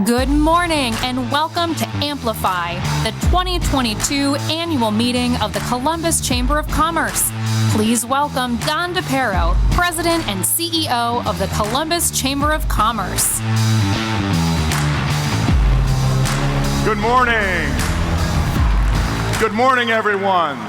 Good morning and welcome to AMPLIFY, the 2022 annual meeting of the Columbus Chamber of Commerce. Please welcome Don DePero, President and CEO of the Columbus Chamber of Commerce. Good morning. Good morning, everyone.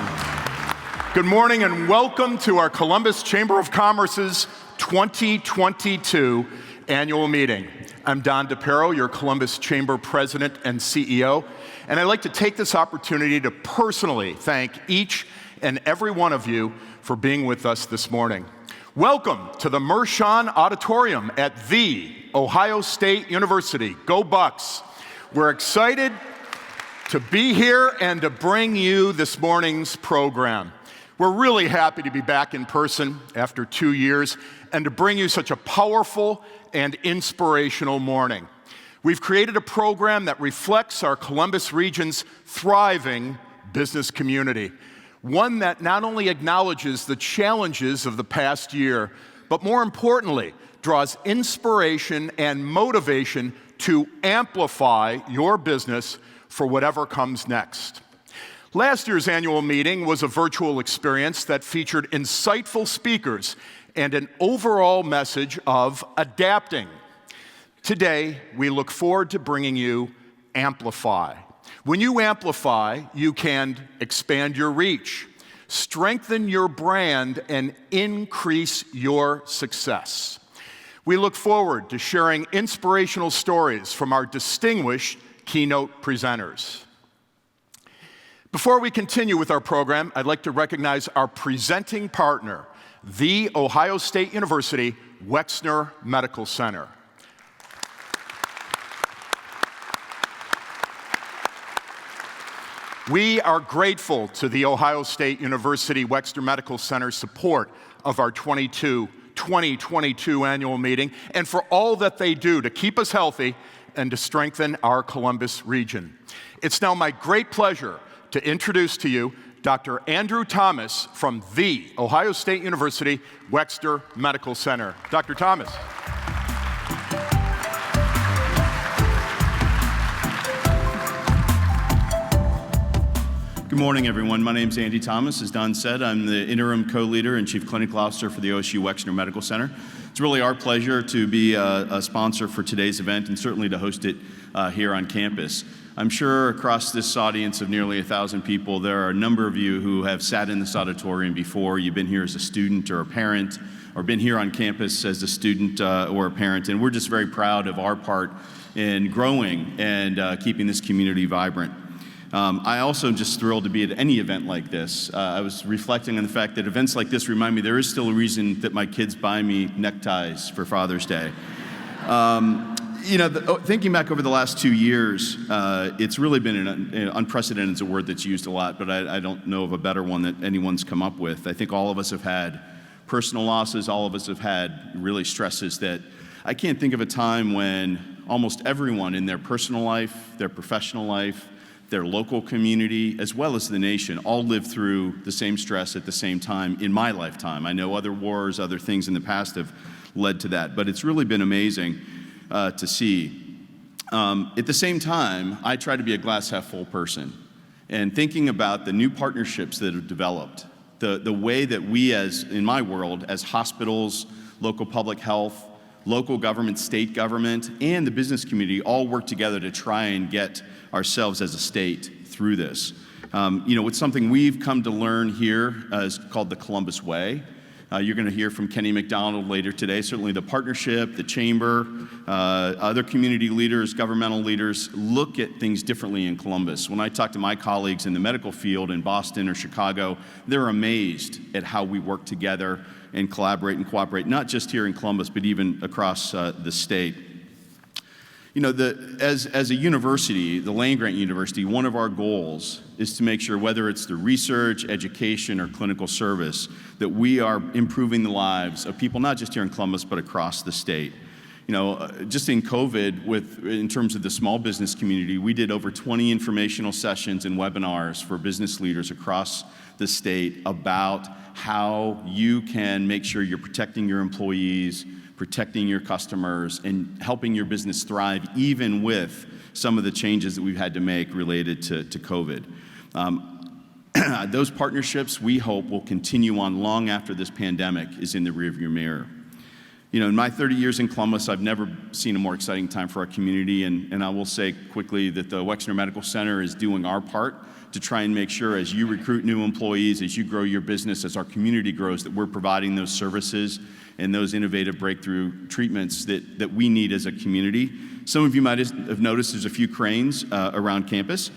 Good morning and welcome to our Columbus Chamber of Commerce's 2022 annual meeting. I'm Don DePero, your Columbus Chamber President and CEO, and I'd like to take this opportunity to personally thank each and every one of you for being with us this morning. Welcome to the Mershon Auditorium at The Ohio State University. Go Bucks! We're excited to be here and to bring you this morning's program. We're really happy to be back in person after 2 years and to bring you such a powerful and inspirational morning. We've created a program that reflects our Columbus region's thriving business community, one that not only acknowledges the challenges of the past year, but more importantly, draws inspiration and motivation to amplify your business for whatever comes next. Last year's annual meeting was a virtual experience that featured insightful speakers and an overall message of adapting. Today, we look forward to bringing you Amplify. When you amplify, you can expand your reach, strengthen your brand, and increase your success. We look forward to sharing inspirational stories from our distinguished keynote presenters. Before we continue with our program, I'd like to recognize our presenting partner, The Ohio State University Wexner Medical Center. We are grateful to the Ohio State University Wexner Medical Center's support of our 2022 annual meeting and for all that they do to keep us healthy and to strengthen our Columbus region. It's now my great pleasure to introduce to you Dr. Andrew Thomas from The Ohio State University Wexner Medical Center. Dr. Thomas. Good morning, everyone. My name is Andy Thomas. As Don said, I'm the interim co-leader and chief clinical officer for the OSU Wexner Medical Center. It's really our pleasure to be a sponsor for today's event and certainly to host it here on campus. I'm sure across this audience of nearly 1,000 people, there are a number of you who have sat in this auditorium before. You've been here as a student or a parent, or been here on campus as a student or a parent, and we're just very proud of our part in growing and keeping this community vibrant. I also am just thrilled to be at any event like this. I was reflecting on the fact that events like this remind me there is still a reason that my kids buy me neckties for Father's Day. Thinking back over the last 2 years, it's really been unprecedented is a word that's used a lot, but I don't know of a better one that anyone's come up with. I think all of us have had personal losses. All of us have had really stresses that I can't think of a time when almost everyone in their personal life, their professional life, their local community, as well as the nation, all lived through the same stress at the same time in my lifetime. I know other wars, other things in the past have led to that, but it's really been amazing to see. At the same time, I try to be a glass half full person, and thinking about the new partnerships that have developed, the way that we in my world, as hospitals, local public health, local government, state government, and the business community all work together to try and get ourselves as a state through this. It's something we've come to learn here is called the Columbus Way. You're going to hear from Kenny McDonald later today. Certainly the partnership, the chamber, other community leaders, governmental leaders look at things differently in Columbus. When I talk to my colleagues in the medical field in Boston or Chicago, they're amazed at how we work together and collaborate and cooperate, not just here in Columbus, but even across the state. As a university, the land-grant university, one of our goals is to make sure, whether it's the research, education, or clinical service, that we are improving the lives of people, not just here in Columbus, but across the state. Just in COVID, in terms of the small business community, we did over 20 informational sessions and webinars for business leaders across the state about how you can make sure you're protecting your employees, protecting your customers, and helping your business thrive, even with some of the changes that we've had to make related to COVID. Those partnerships, we hope, will continue on long after this pandemic is in the rearview mirror. You know, in my 30 years in Columbus, I've never seen a more exciting time for our community, and I will say quickly that the Wexner Medical Center is doing our part to try and make sure, as you recruit new employees, as you grow your business, as our community grows, that we're providing those services and those innovative breakthrough treatments that we need as a community. Some of you might have noticed there's a few cranes around campus.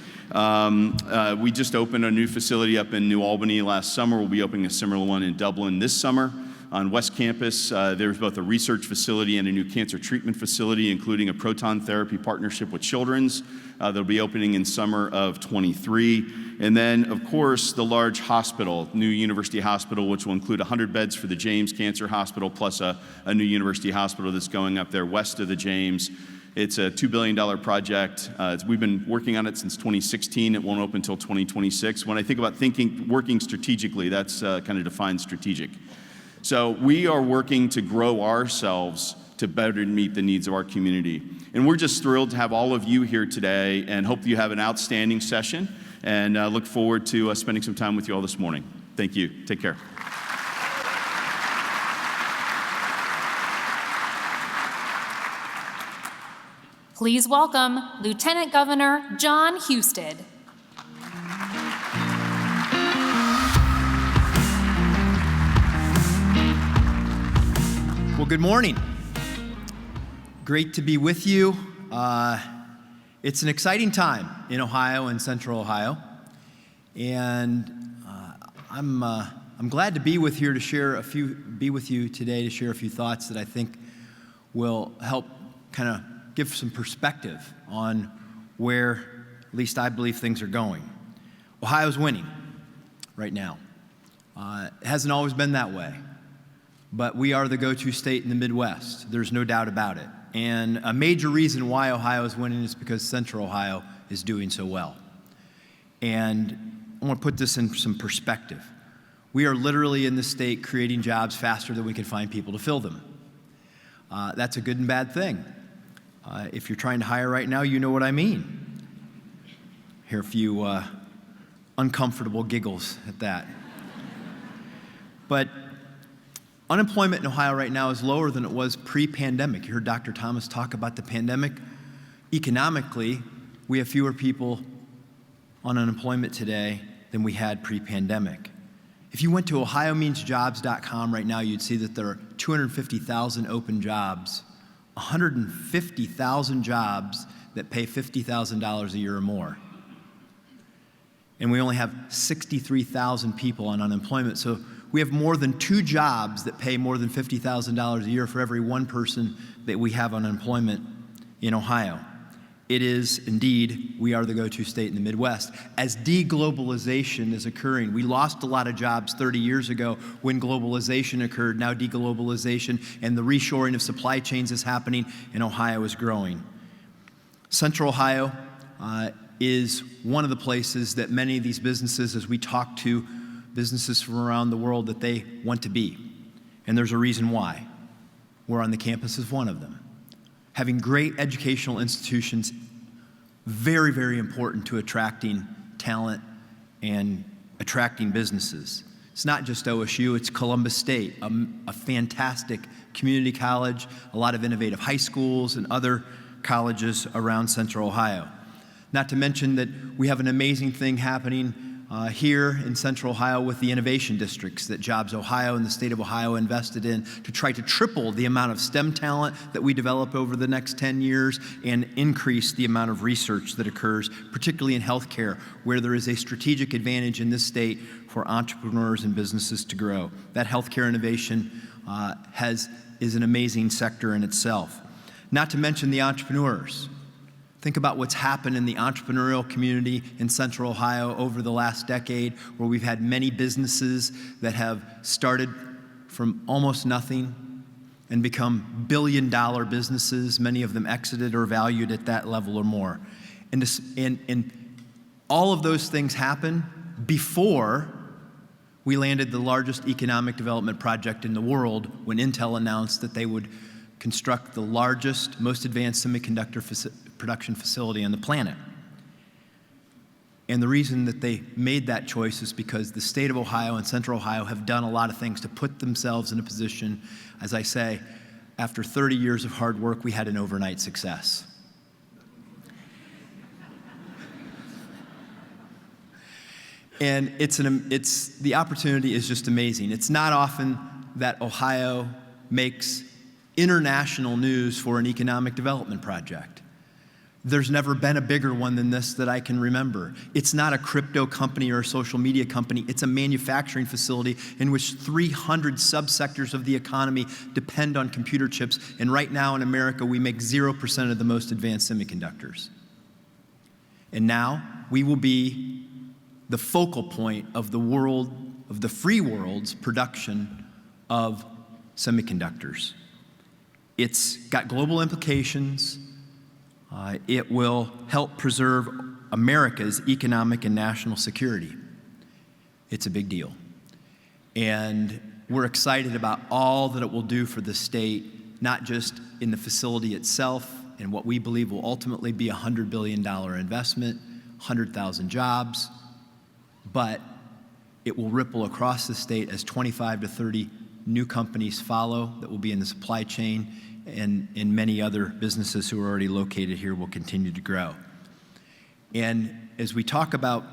We just opened a new facility up in New Albany last summer. We'll be opening a similar one in Dublin this summer. On West Campus, there's both a research facility and a new cancer treatment facility, including a proton therapy partnership with Children's that'll be opening in summer of '23. And then, of course, the large hospital, new University Hospital, which will include 100 beds for the James Cancer Hospital, plus a new university hospital that's going up there west of the James. It's a $2 billion project. We've been working on it since 2016. It won't open until 2026. When I think about working strategically, that's kind of defines strategic. So we are working to grow ourselves to better meet the needs of our community. And we're just thrilled to have all of you here today, and hope you have an outstanding session, and look forward to spending some time with you all this morning. Thank you. Take care. Please welcome Lieutenant Governor John Husted. Well, good morning. Great to be with you. It's an exciting time in Ohio and Central Ohio, and I'm glad to be with you today to share a few thoughts that I think will help kind of give some perspective on where, at least I believe, things are going. Ohio's winning right now. It hasn't always been that way. But we are the go-to state in the Midwest. There's no doubt about it. And a major reason why Ohio is winning is because Central Ohio is doing so well. And I want to put this in some perspective. We are literally in the state creating jobs faster than we can find people to fill them. That's a good and bad thing. If you're trying to hire right now, you know what I mean. Hear a few uncomfortable giggles at that. But unemployment in Ohio right now is lower than it was pre-pandemic. You heard Dr. Thomas talk about the pandemic. Economically, we have fewer people on unemployment today than we had pre-pandemic. If you went to ohiomeansjobs.com right now, you'd see that there are 250,000 open jobs, 150,000 jobs that pay $50,000 a year or more. And we only have 63,000 people on unemployment. So we have more than 2 jobs that pay more than $50,000 a year for every 1 person that we have on unemployment in Ohio. It is indeed, we are the go-to state in the Midwest. As deglobalization is occurring, we lost a lot of jobs 30 years ago when globalization occurred. Now deglobalization and the reshoring of supply chains is happening, and Ohio is growing. Central Ohio is one of the places that many of these businesses, as we talk to businesses from around the world, that they want to be. And there's a reason why. We're on the campus of one of them. Having great educational institutions, very, very important to attracting talent and attracting businesses. It's not just OSU, it's Columbus State, a fantastic community college, a lot of innovative high schools and other colleges around Central Ohio. Not to mention that we have an amazing thing happening here in Central Ohio with the innovation districts that Jobs Ohio and the state of Ohio invested in to try to triple the amount of STEM talent that we develop over the next 10 years and increase the amount of research that occurs, particularly in healthcare, where there is a strategic advantage in this state for entrepreneurs and businesses to grow. That healthcare innovation is an amazing sector in itself. Not to mention the entrepreneurs. Think about what's happened in the entrepreneurial community in Central Ohio over the last decade, where we've had many businesses that have started from almost nothing and become billion-dollar businesses, many of them exited or valued at that level or more. And all of those things happen before We landed the largest economic development project in the world when Intel announced that they would construct the largest, most advanced semiconductor production facility on the planet. And the reason that they made that choice is because the state of Ohio and Central Ohio have done a lot of things to put themselves in a position, as I say, after 30 years of hard work, we had an overnight success. And the opportunity is just amazing. It's not often that Ohio makes international news for an economic development project. There's never been a bigger one than this that I can remember. It's not a crypto company or a social media company. It's a manufacturing facility in which 300 subsectors of the economy depend on computer chips. And right now in America, we make 0% of the most advanced semiconductors. And now we will be the focal point of the world, of the free world's production of semiconductors. It's got global implications. It will help preserve America's economic and national security. It's a big deal. And we're excited about all that it will do for the state, not just in the facility itself and what we believe will ultimately be a $100 billion investment, 100,000 jobs, but it will ripple across the state as 25 to 30 new companies follow that will be in the supply chain, and many other businesses who are already located here will continue to grow. And as we talk about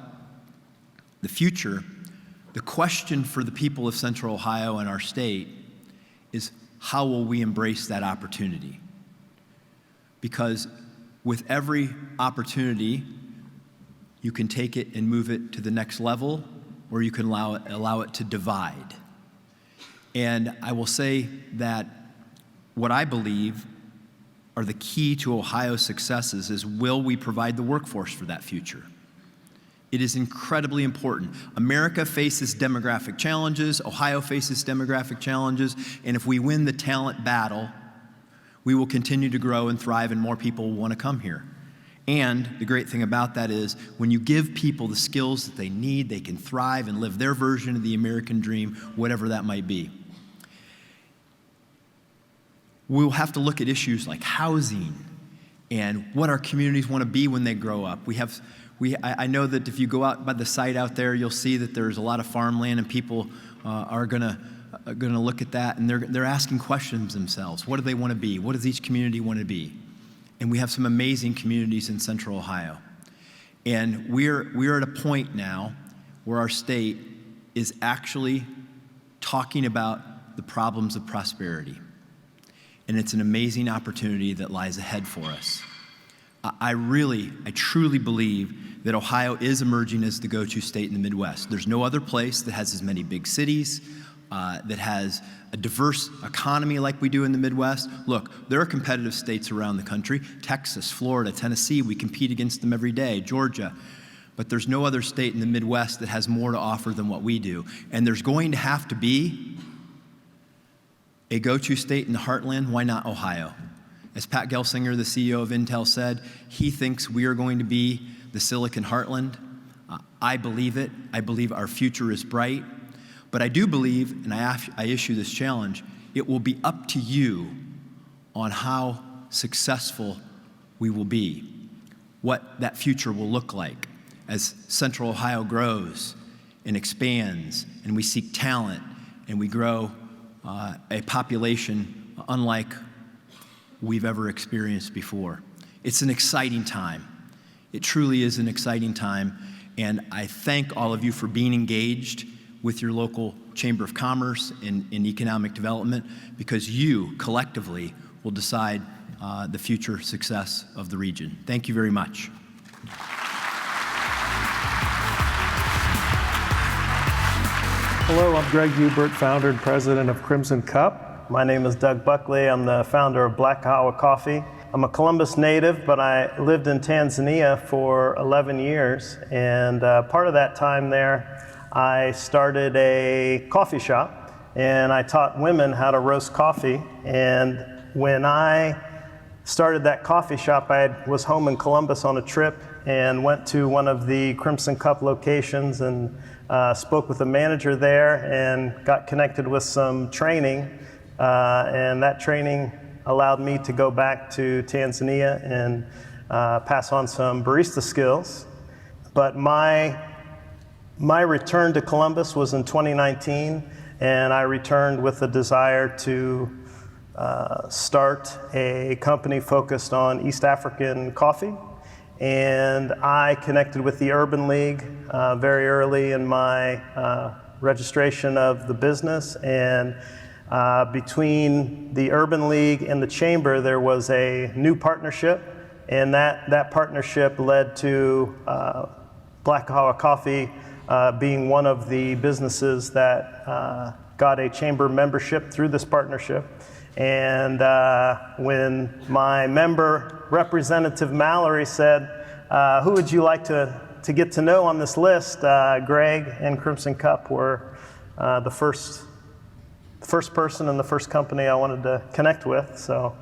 the future, the question for the people of Central Ohio and our state is, how will we embrace that opportunity? Because with every opportunity, you can take it and move it to the next level, or you can allow it to divide. And I will say that what I believe are the key to Ohio's successes is, will we provide the workforce for that future? It is incredibly important. America faces demographic challenges, Ohio faces demographic challenges, and if we win the talent battle, we will continue to grow and thrive, and more people will want to come here. And the great thing about that is, when you give people the skills that they need, they can thrive and live their version of the American dream, whatever that might be. We'll have to look at issues like housing and what our communities want to be when they grow up. I know that if you go out by the site out there, you'll see that there's a lot of farmland, and people are gonna look at that, and they're asking questions themselves. What do they want to be? What does each community want to be? And we have some amazing communities in Central Ohio. And we're at a point now where our state is actually talking about the problems of prosperity. And it's an amazing opportunity that lies ahead for us. I truly believe that Ohio is emerging as the go-to state in the Midwest. There's no other place that has as many big cities, that has a diverse economy like we do in the Midwest. Look, there are competitive states around the country, Texas, Florida, Tennessee, we compete against them every day, Georgia. But there's no other state in the Midwest that has more to offer than what we do. And there's going to have to be a go-to state in the heartland. Why not Ohio? As Pat Gelsinger, the CEO of Intel, said, he thinks we are going to be the Silicon Heartland. I believe it. I believe our future is bright. But I do believe, and I issue this challenge, it will be up to you on how successful we will be, what that future will look like as Central Ohio grows and expands, and we seek talent, and we grow a population unlike we've ever experienced before. It's an exciting time. It truly is an exciting time, and I thank all of you for being engaged with your local Chamber of Commerce in economic development, because you collectively will decide the future success of the region. Thank you very much. Hello, I'm Greg Hubert, founder and president of Crimson Cup. My name is Doug Buckley. I'm the founder of Black Kahawa Coffee. I'm a Columbus native, but I lived in Tanzania for 11 years. And part of that time there, I started a coffee shop, and I taught women how to roast coffee. And when I started that coffee shop, I was home in Columbus on a trip, and went to one of the Crimson Cup locations and spoke with the manager there and got connected with some training. And that training allowed me to go back to Tanzania and pass on some barista skills. But my return to Columbus was in 2019, and I returned with a desire to start a company focused on East African coffee. And I connected with the Urban League very early in my registration of the business. And between the Urban League and the Chamber, there was a new partnership. And that partnership led to Black Kahawa Coffee being one of the businesses that got a Chamber membership through this partnership. And when my member, Representative Mallory, said, who would you like to get to know on this list, Greg and Crimson Cup were the first person and the first company I wanted to connect with. So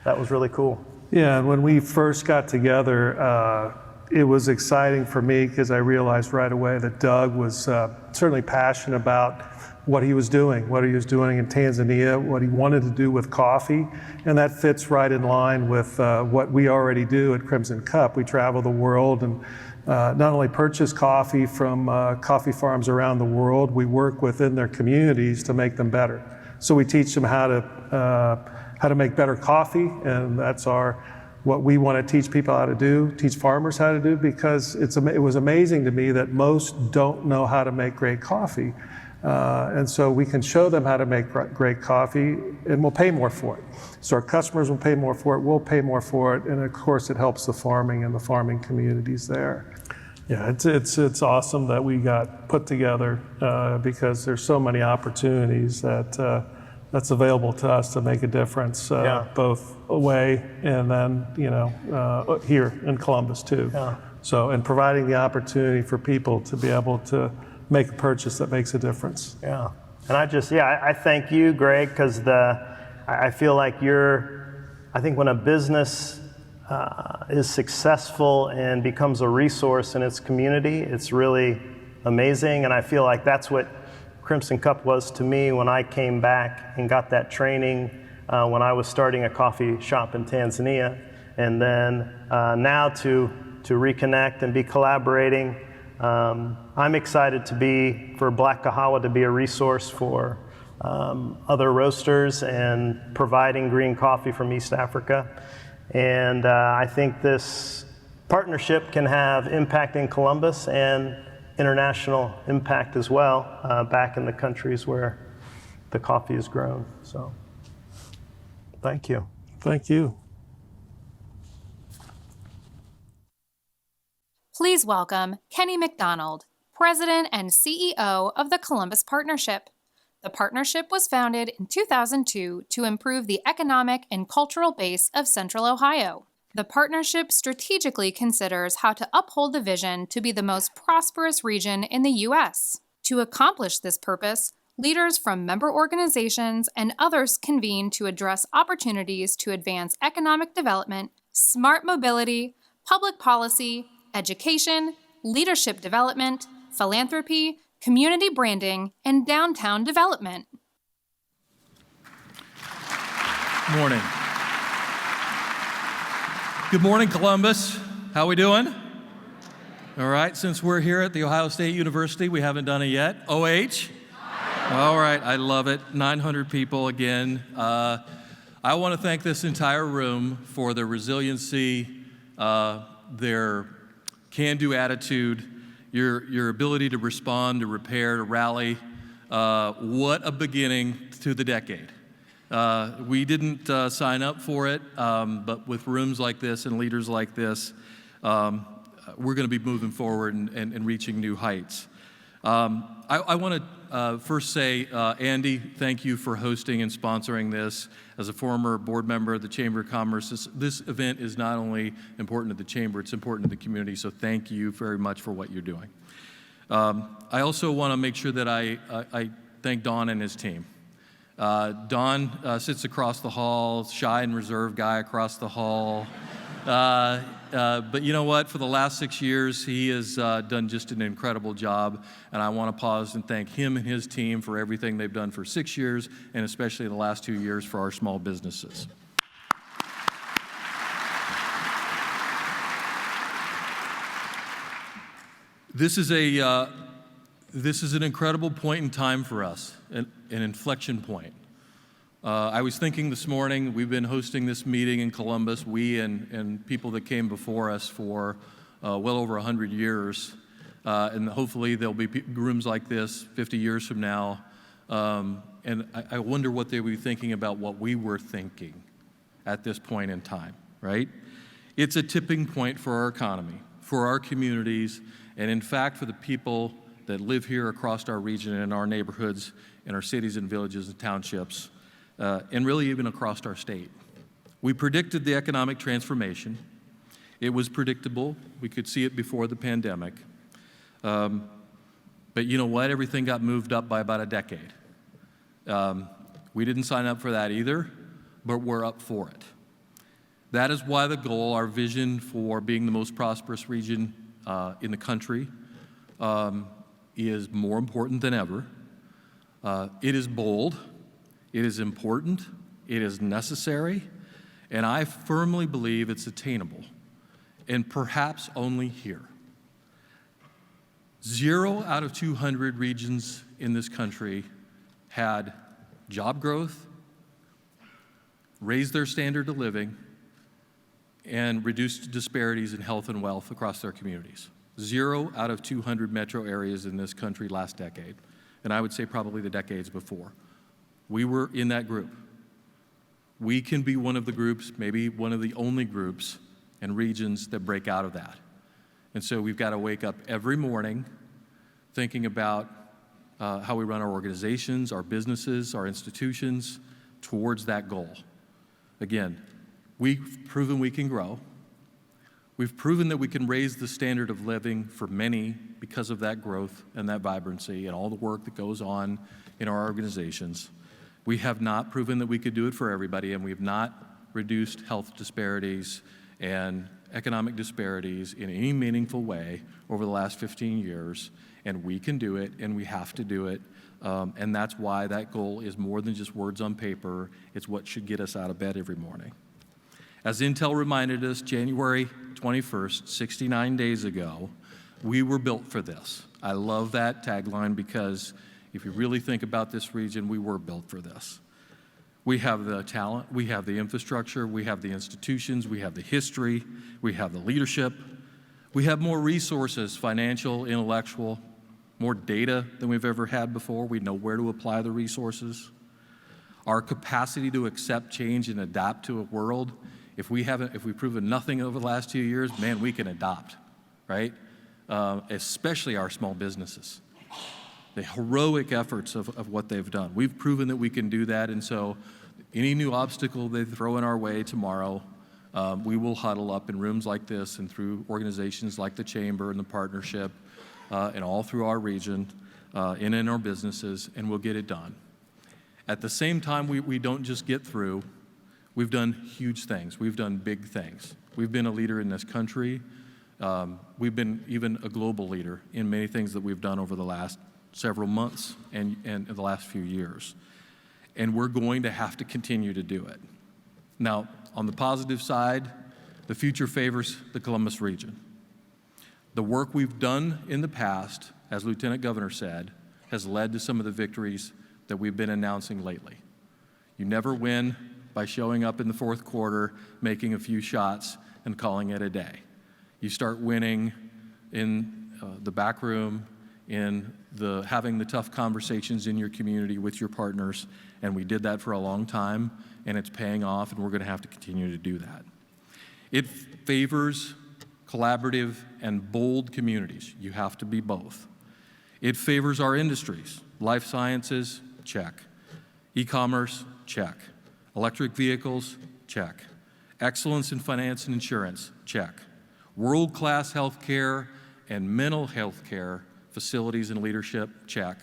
that was really cool. Yeah, and when we first got together, it was exciting for me because I realized right away that Doug was certainly passionate about what he was doing in Tanzania, what he wanted to do with coffee, and that fits right in line with what we already do at Crimson Cup. We travel the world and not only purchase coffee from coffee farms around the world, we work within their communities to make them better. So we teach them how to make better coffee, and that's what we want to teach people how to do, teach farmers how to do, because it was amazing to me that most don't know how to make great coffee. And so we can show them how to make great coffee, and we'll pay more for it. So our customers will pay more for it, we'll pay more for it, and of course it helps the farming and the farming communities there. Yeah, it's awesome that we got put together because there's so many opportunities that's available to us to make a difference, both away and then here in Columbus too. Yeah. So, and providing the opportunity for people to be able to make a purchase that makes a difference. Yeah, and I thank you, Greg, because I feel like I think when a business is successful and becomes a resource in its community, it's really amazing, and I feel like that's what Crimson Cup was to me when I came back and got that training when I was starting a coffee shop in Tanzania, and then now to reconnect and be collaborating. I'm excited for Black Kahawa to be a resource for other roasters and providing green coffee from East Africa. And I think this partnership can have impact in Columbus and international impact as well back in the countries where the coffee is grown. So thank you. Thank you. Please welcome Kenny McDonald, President and CEO of the Columbus Partnership. The partnership was founded in 2002 to improve the economic and cultural base of Central Ohio. The partnership strategically considers how to uphold the vision to be the most prosperous region in the U.S. To accomplish this purpose, leaders from member organizations and others convene to address opportunities to advance economic development, smart mobility, public policy, education, leadership development, philanthropy, community branding, and downtown development. Morning. Good morning, Columbus. How we doing? All right, since we're here at The Ohio State University, we haven't done it yet. OH? All right, I love it. 900 people again. I want to thank this entire room for their resiliency, their can-do attitude, your ability to respond, to repair, to rally. What a beginning to the decade. We didn't sign up for it, but with rooms like this and leaders like this, we're going to be moving forward and reaching new heights. I want to first say, Andy, thank you for hosting and sponsoring this. As a former board member of the Chamber of Commerce, this event is not only important to the Chamber, it's important to the community, so thank you very much for what you're doing. I also want to make sure that I thank Don and his team. Don sits across the hall, shy and reserved guy across the hall. But you know what? For the last 6 years, he has done just an incredible job, and I want to pause and thank him and his team for everything they've done for 6 years, and especially the last 2 years for our small businesses. This is an incredible point in time for us, an inflection point. I was thinking this morning, we've been hosting this meeting in Columbus, we and people that came before us for well over 100 years, and hopefully there'll be rooms like this 50 years from now, and I wonder what they will be thinking about what we were thinking at this point in time, right? It's a tipping point for our economy, for our communities, and in fact for the people that live here across our region and in our neighborhoods, in our cities and villages and townships, and really even across our state. We predicted the economic transformation. It was predictable. We could see it before the pandemic. But you know what? Everything got moved up by about a decade. We didn't sign up for that either, but we're up for it. That is why the goal, our vision for being the most prosperous region in the country, is more important than ever. It is bold, it is important, it is necessary, and I firmly believe it's attainable, and perhaps only here. 0 out of 200 regions in this country had job growth, raised their standard of living, and reduced disparities in health and wealth across their communities. 0 out of 200 metro areas in this country last decade, and I would say probably the decades before. We were in that group. We can be one of the groups, maybe one of the only groups and regions that break out of that. And so we've got to wake up every morning thinking about how we run our organizations, our businesses, our institutions towards that goal. Again, we've proven we can grow. We've proven that we can raise the standard of living for many because of that growth and that vibrancy and all the work that goes on in our organizations. We have not proven that we could do it for everybody, and we have not reduced health disparities and economic disparities in any meaningful way over the last 15 years, and we can do it, and we have to do it, and that's why that goal is more than just words on paper. It's what should get us out of bed every morning. As Intel reminded us, January 21st, 69 days ago, we were built for this. I love that tagline because if you really think about this region, we were built for this. We have the talent, we have the infrastructure, we have the institutions, we have the history, we have the leadership, we have more resources, financial, intellectual, more data than we've ever had before. We know where to apply the resources. Our capacity to accept change and adapt to a world, if we've proven nothing over the last 2 years, man, we can adopt, right? Especially our small businesses. The heroic efforts of what they've done. We've proven that we can do that, and so any new obstacle they throw in our way tomorrow, we will huddle up in rooms like this and through organizations like the Chamber and the Partnership, and all through our region, and in our businesses, and we'll get it done. At the same time, we don't just get through. We've done huge things. We've done big things. We've been a leader in this country. We've been even a global leader in many things that we've done over the last several months and the last few years. And we're going to have to continue to do it. Now, on the positive side, the future favors the Columbus region. The work we've done in the past, as Lieutenant Governor said, has led to some of the victories that we've been announcing lately. You never win by showing up in the fourth quarter, making a few shots, and calling it a day. You start winning in the back room, in having the tough conversations in your community with your partners, and we did that for a long time, and it's paying off, and we're going to have to continue to do that. It favors collaborative and bold communities. You have to be both. It favors our industries. Life sciences, check. E-commerce, check. Electric vehicles, check. Excellence in finance and insurance, check. World-class healthcare and mental health care facilities and leadership, check.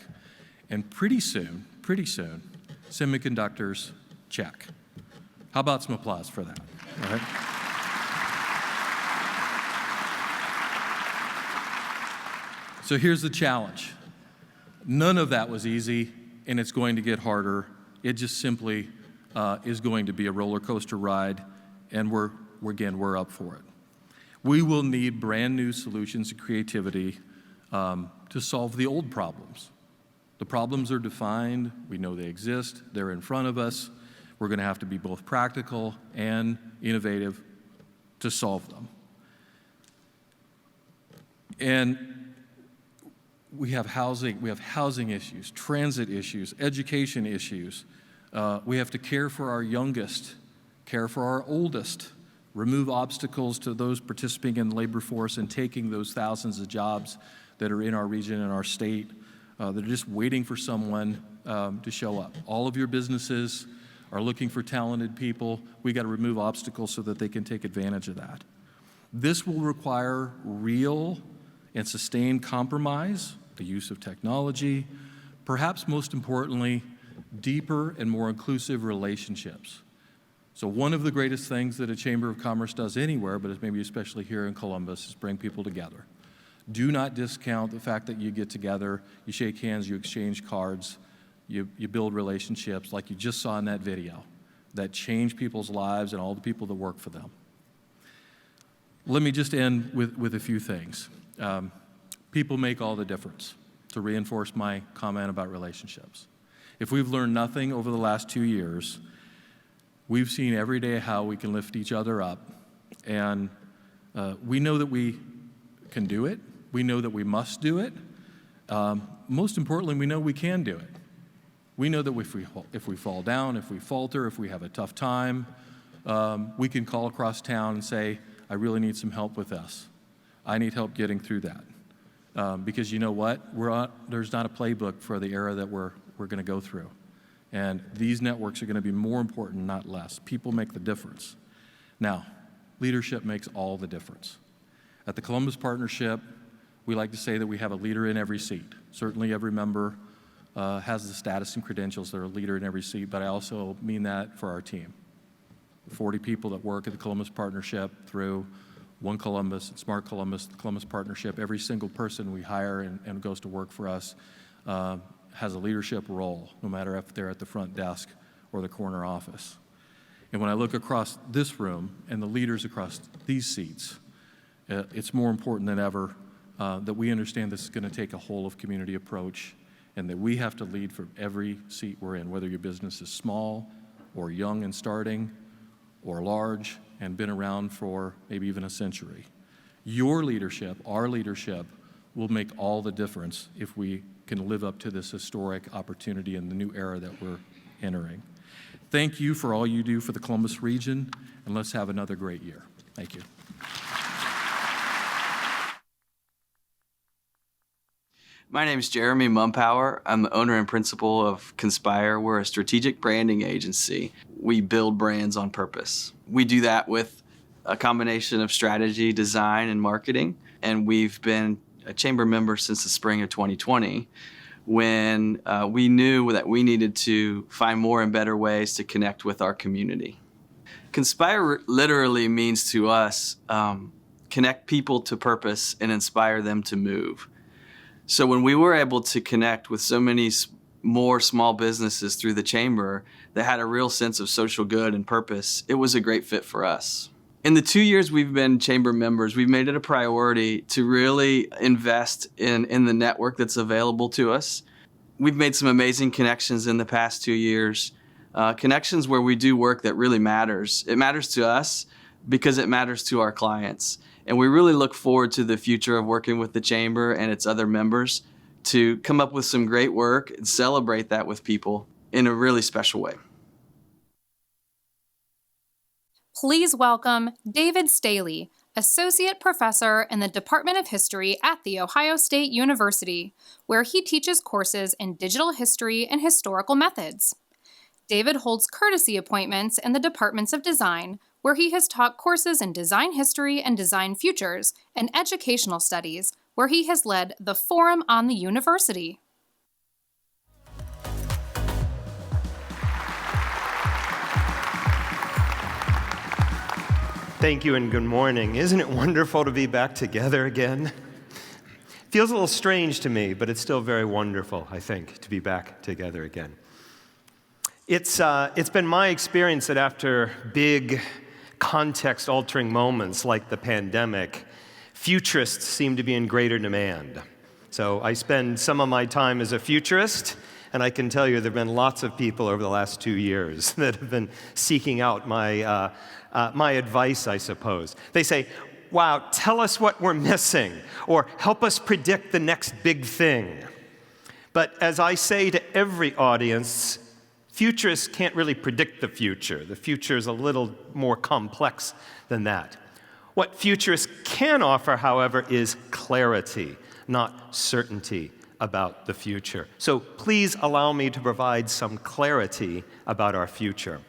And pretty soon, semiconductors, check. How about some applause for that? All right. So here's the challenge. None of that was easy, and it's going to get harder. It just simply is going to be a roller coaster ride, and we're up for it. We will need brand new solutions and creativity to solve the old problems. The problems are defined, we know they exist, they're in front of us. We're going to have to be both practical and innovative to solve them. And we have housing issues, transit issues, education issues. We have to care for our youngest, care for our oldest, remove obstacles to those participating in the labor force and taking those thousands of jobs that are in our region and our state that are just waiting for someone to show up. All of your businesses are looking for talented people. We got to remove obstacles so that they can take advantage of that. This will require real and sustained compromise, the use of technology, perhaps most importantly, deeper and more inclusive relationships. So one of the greatest things that a Chamber of Commerce does anywhere, but maybe especially here in Columbus, is bring people together. Do not discount the fact that you get together, you shake hands, you exchange cards, you build relationships like you just saw in that video that change people's lives and all the people that work for them. Let me just end with a few things. People make all the difference, to reinforce my comment about relationships. If we've learned nothing over the last 2 years, we've seen every day how we can lift each other up, and we know that we can do it. We know that we must do it. Most importantly, we know we can do it. We know that if we fall down, if we falter, if we have a tough time, we can call across town and say, I really need some help with this. I need help getting through that. Because you know what? There's not a playbook for the era that we're going to go through. And these networks are going to be more important, not less. People make the difference. Now, leadership makes all the difference. At the Columbus Partnership, we like to say that we have a leader in every seat. Certainly every member has the status and credentials that are a leader in every seat, but I also mean that for our team. 40 people that work at the Columbus Partnership through One Columbus, Smart Columbus, the Columbus Partnership. Every single person we hire and goes to work for us has a leadership role, no matter if they're at the front desk or the corner office. And when I look across this room and the leaders across these seats, it's more important than ever that we understand this is going to take a whole of community approach, and that we have to lead from every seat we're in, whether your business is small or young and starting or large and been around for maybe even a century. Your leadership, our leadership, will make all the difference if we can live up to this historic opportunity in the new era that we're entering. Thank you for all you do for the Columbus region, and let's have another great year. Thank you. My name is Jeremy Mumpower. I'm the owner and principal of Conspire. We're a strategic branding agency. We build brands on purpose. We do that with a combination of strategy, design, and marketing. And we've been a chamber member since the spring of 2020, when we knew that we needed to find more and better ways to connect with our community. Conspire literally means to us connect people to purpose and inspire them to move. So when we were able to connect with so many more small businesses through the chamber that had a real sense of social good and purpose, it was a great fit for us. In the 2 years we've been chamber members, we've made it a priority to really invest in the network that's available to us. We've made some amazing connections in the past 2 years, connections where we do work that really matters. It matters to us because it matters to our clients. And we really look forward to the future of working with the chamber and its other members to come up with some great work and celebrate that with people in a really special way. Please welcome David Staley, Associate Professor in the Department of History at The Ohio State University, where he teaches courses in digital history and historical methods. David holds courtesy appointments in the Departments of Design, where he has taught courses in design history and design futures, and educational studies, where he has led the Forum on the University. Thank you and good morning. Isn't it wonderful to be back together again? Feels a little strange to me, but it's still very wonderful, I think, to be back together again. It's been my experience that after big context-altering moments like the pandemic, futurists seem to be in greater demand. So I spend some of my time as a futurist, and I can tell you there have been lots of people over the last 2 years that have been seeking out my advice, I suppose. They say, wow, tell us what we're missing, or help us predict the next big thing. But as I say to every audience, futurists can't really predict the future. The future is a little more complex than that. What futurists can offer, however, is clarity, not certainty about the future. So please allow me to provide some clarity about our future.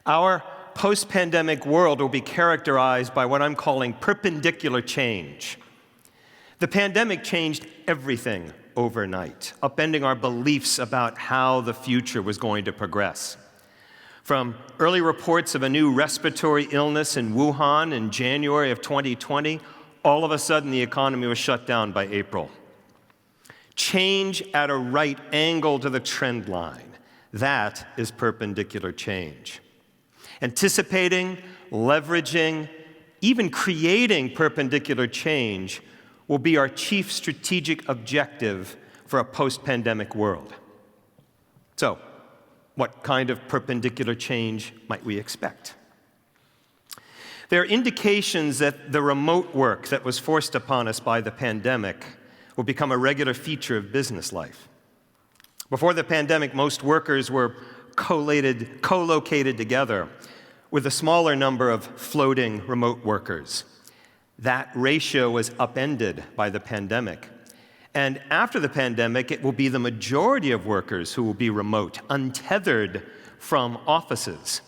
Our post-pandemic world will be characterized by what I'm calling perpendicular change. The pandemic changed everything overnight, upending our beliefs about how the future was going to progress. From early reports of a new respiratory illness in Wuhan in January of 2020, all of a sudden the economy was shut down by April. Change at a right angle to the trend line. That is perpendicular change. Anticipating, leveraging, even creating perpendicular change will be our chief strategic objective for a post-pandemic world. So, what kind of perpendicular change might we expect? There are indications that the remote work that was forced upon us by the pandemic will become a regular feature of business life. Before the pandemic, most workers were co-located together with a smaller number of floating remote workers. That ratio was upended by the pandemic. And after the pandemic, it will be the majority of workers who will be remote, untethered from offices.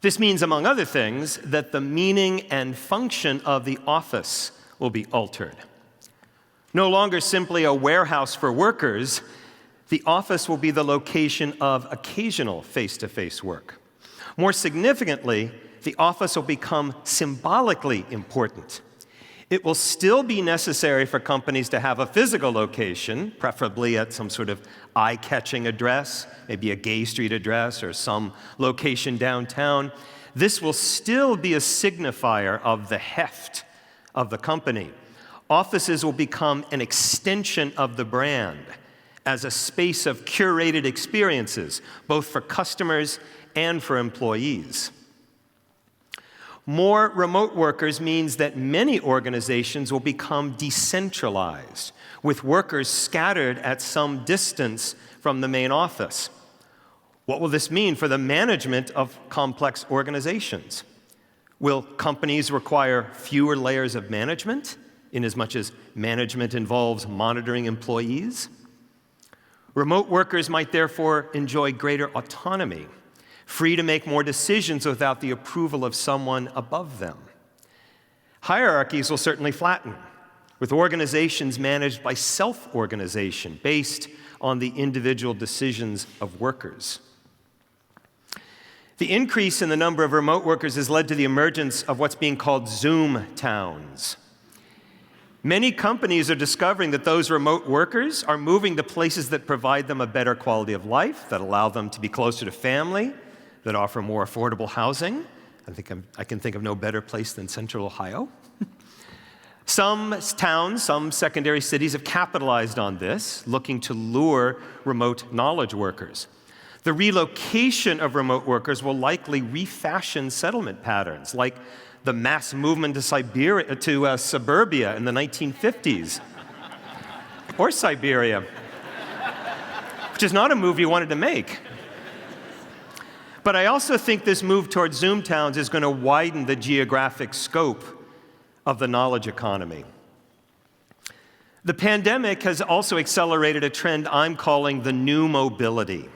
This means, among other things, that the meaning and function of the office will be altered. No longer simply a warehouse for workers, the office will be the location of occasional face-to-face work. More significantly, the office will become symbolically important. It will still be necessary for companies to have a physical location, preferably at some sort of eye-catching address, maybe a Gay Street address or some location downtown. This will still be a signifier of the heft of the company. Offices will become an extension of the brand as a space of curated experiences, both for customers and for employees. More remote workers means that many organizations will become decentralized, with workers scattered at some distance from the main office. What will this mean for the management of complex organizations? Will companies require fewer layers of management, inasmuch as management involves monitoring employees? Remote workers might therefore enjoy greater autonomy, free to make more decisions without the approval of someone above them. Hierarchies will certainly flatten, with organizations managed by self-organization based on the individual decisions of workers. The increase in the number of remote workers has led to the emergence of what's being called Zoom towns. Many companies are discovering that those remote workers are moving to places that provide them a better quality of life, that allow them to be closer to family, that offer more affordable housing. I can think of no better place than Central Ohio. Some towns, some secondary cities have capitalized on this, looking to lure remote knowledge workers. The relocation of remote workers will likely refashion settlement patterns, like the mass movement to suburbia in the 1950s, or Siberia, which is not a move you wanted to make. But I also think this move towards Zoom towns is going to widen the geographic scope of the knowledge economy. The pandemic has also accelerated a trend I'm calling the new mobility.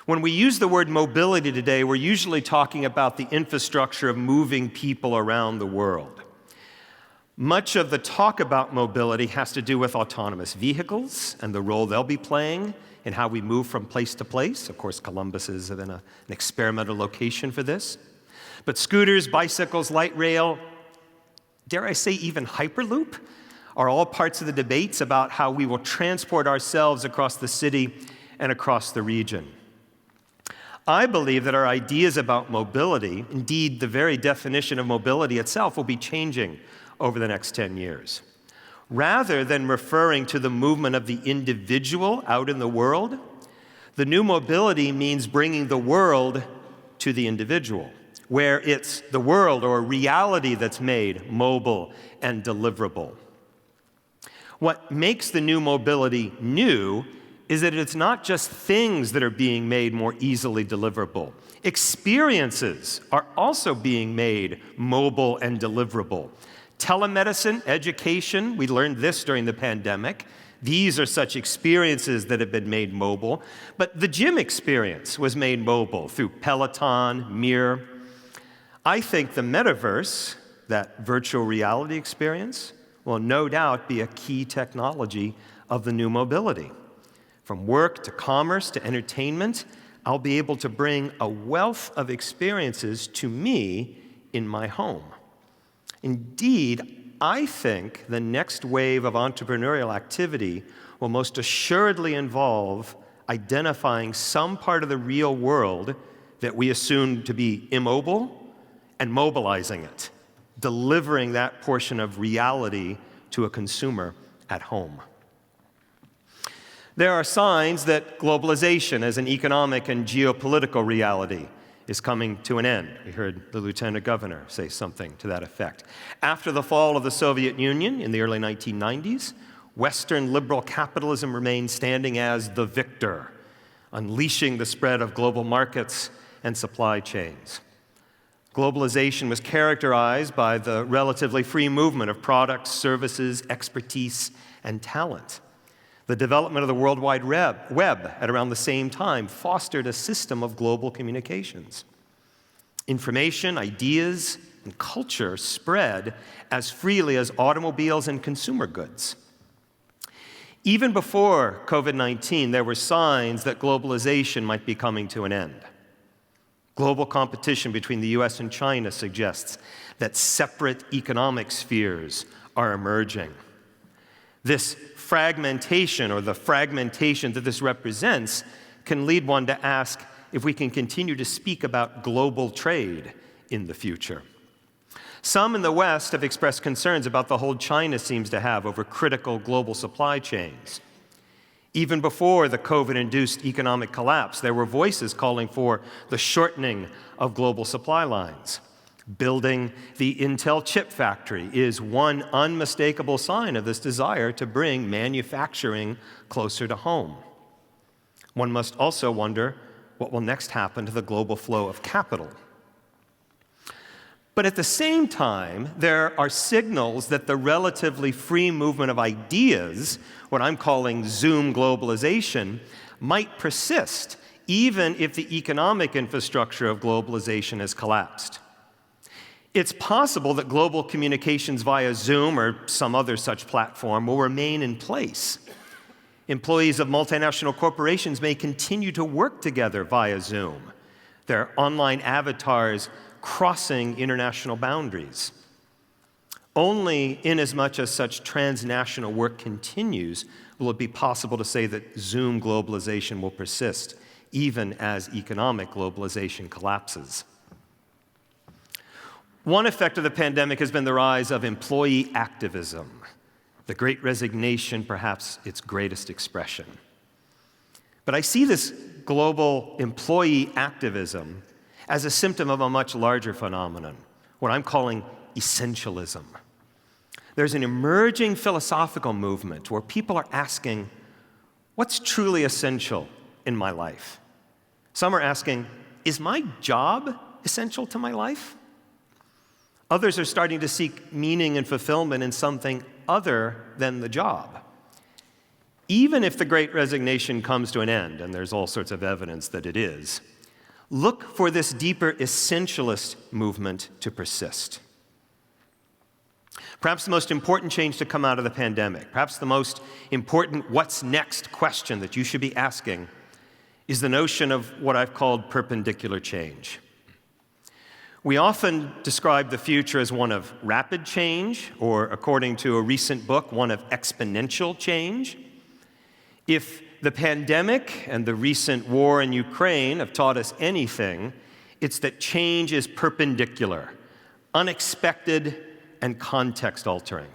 When we use the word mobility today, we're usually talking about the infrastructure of moving people around the world. Much of the talk about mobility has to do with autonomous vehicles and the role they'll be playing in how we move from place to place. Of course, Columbus has been an experimental location for this. But scooters, bicycles, light rail, dare I say even Hyperloop, are all parts of the debates about how we will transport ourselves across the city and across the region. I believe that our ideas about mobility, indeed the very definition of mobility itself, will be changing over the next 10 years. Rather than referring to the movement of the individual out in the world, the new mobility means bringing the world to the individual, where it's the world or reality that's made mobile and deliverable. What makes the new mobility new is that it's not just things that are being made more easily deliverable. Experiences are also being made mobile and deliverable. Telemedicine, education, we learned this during the pandemic. These are such experiences that have been made mobile. But the gym experience was made mobile through Peloton, Mirror. I think the metaverse, that virtual reality experience, will no doubt be a key technology of the new mobility. From work to commerce to entertainment, I'll be able to bring a wealth of experiences to me in my home. Indeed, I think the next wave of entrepreneurial activity will most assuredly involve identifying some part of the real world that we assume to be immobile and mobilizing it, delivering that portion of reality to a consumer at home. There are signs that globalization as an economic and geopolitical reality is coming to an end. We heard the Lieutenant Governor say something to that effect. After the fall of the Soviet Union in the early 1990s, Western liberal capitalism remained standing as the victor, unleashing the spread of global markets and supply chains. Globalization was characterized by the relatively free movement of products, services, expertise, and talent. The development of the World Wide Web at around the same time fostered a system of global communications. Information, ideas, and culture spread as freely as automobiles and consumer goods. Even before COVID-19, there were signs that globalization might be coming to an end. Global competition between the US and China suggests that separate economic spheres are emerging. This fragmentation, or the fragmentation that this represents, can lead one to ask if we can continue to speak about global trade in the future. Some in the West have expressed concerns about the hold China seems to have over critical global supply chains. Even before the COVID-induced economic collapse, there were voices calling for the shortening of global supply lines. Building the Intel chip factory is one unmistakable sign of this desire to bring manufacturing closer to home. One must also wonder what will next happen to the global flow of capital. But at the same time, there are signals that the relatively free movement of ideas, what I'm calling Zoom globalization, might persist, even if the economic infrastructure of globalization has collapsed. It's possible that global communications via Zoom or some other such platform will remain in place. Employees of multinational corporations may continue to work together via Zoom, their online avatars crossing international boundaries. Only inasmuch as such transnational work continues will it be possible to say that Zoom globalization will persist, even as economic globalization collapses. One effect of the pandemic has been the rise of employee activism, the Great Resignation, perhaps its greatest expression. But I see this global employee activism as a symptom of a much larger phenomenon, what I'm calling essentialism. There's an emerging philosophical movement where people are asking, what's truly essential in my life? Some are asking, is my job essential to my life? Others are starting to seek meaning and fulfillment in something other than the job. Even if the Great Resignation comes to an end, and there's all sorts of evidence that it is, look for this deeper essentialist movement to persist. Perhaps the most important change to come out of the pandemic, perhaps the most important what's next question that you should be asking, is the notion of what I've called perpendicular change. We often describe the future as one of rapid change, or according to a recent book, one of exponential change. If the pandemic and the recent war in Ukraine have taught us anything, it's that change is perpendicular, unexpected, and context-altering.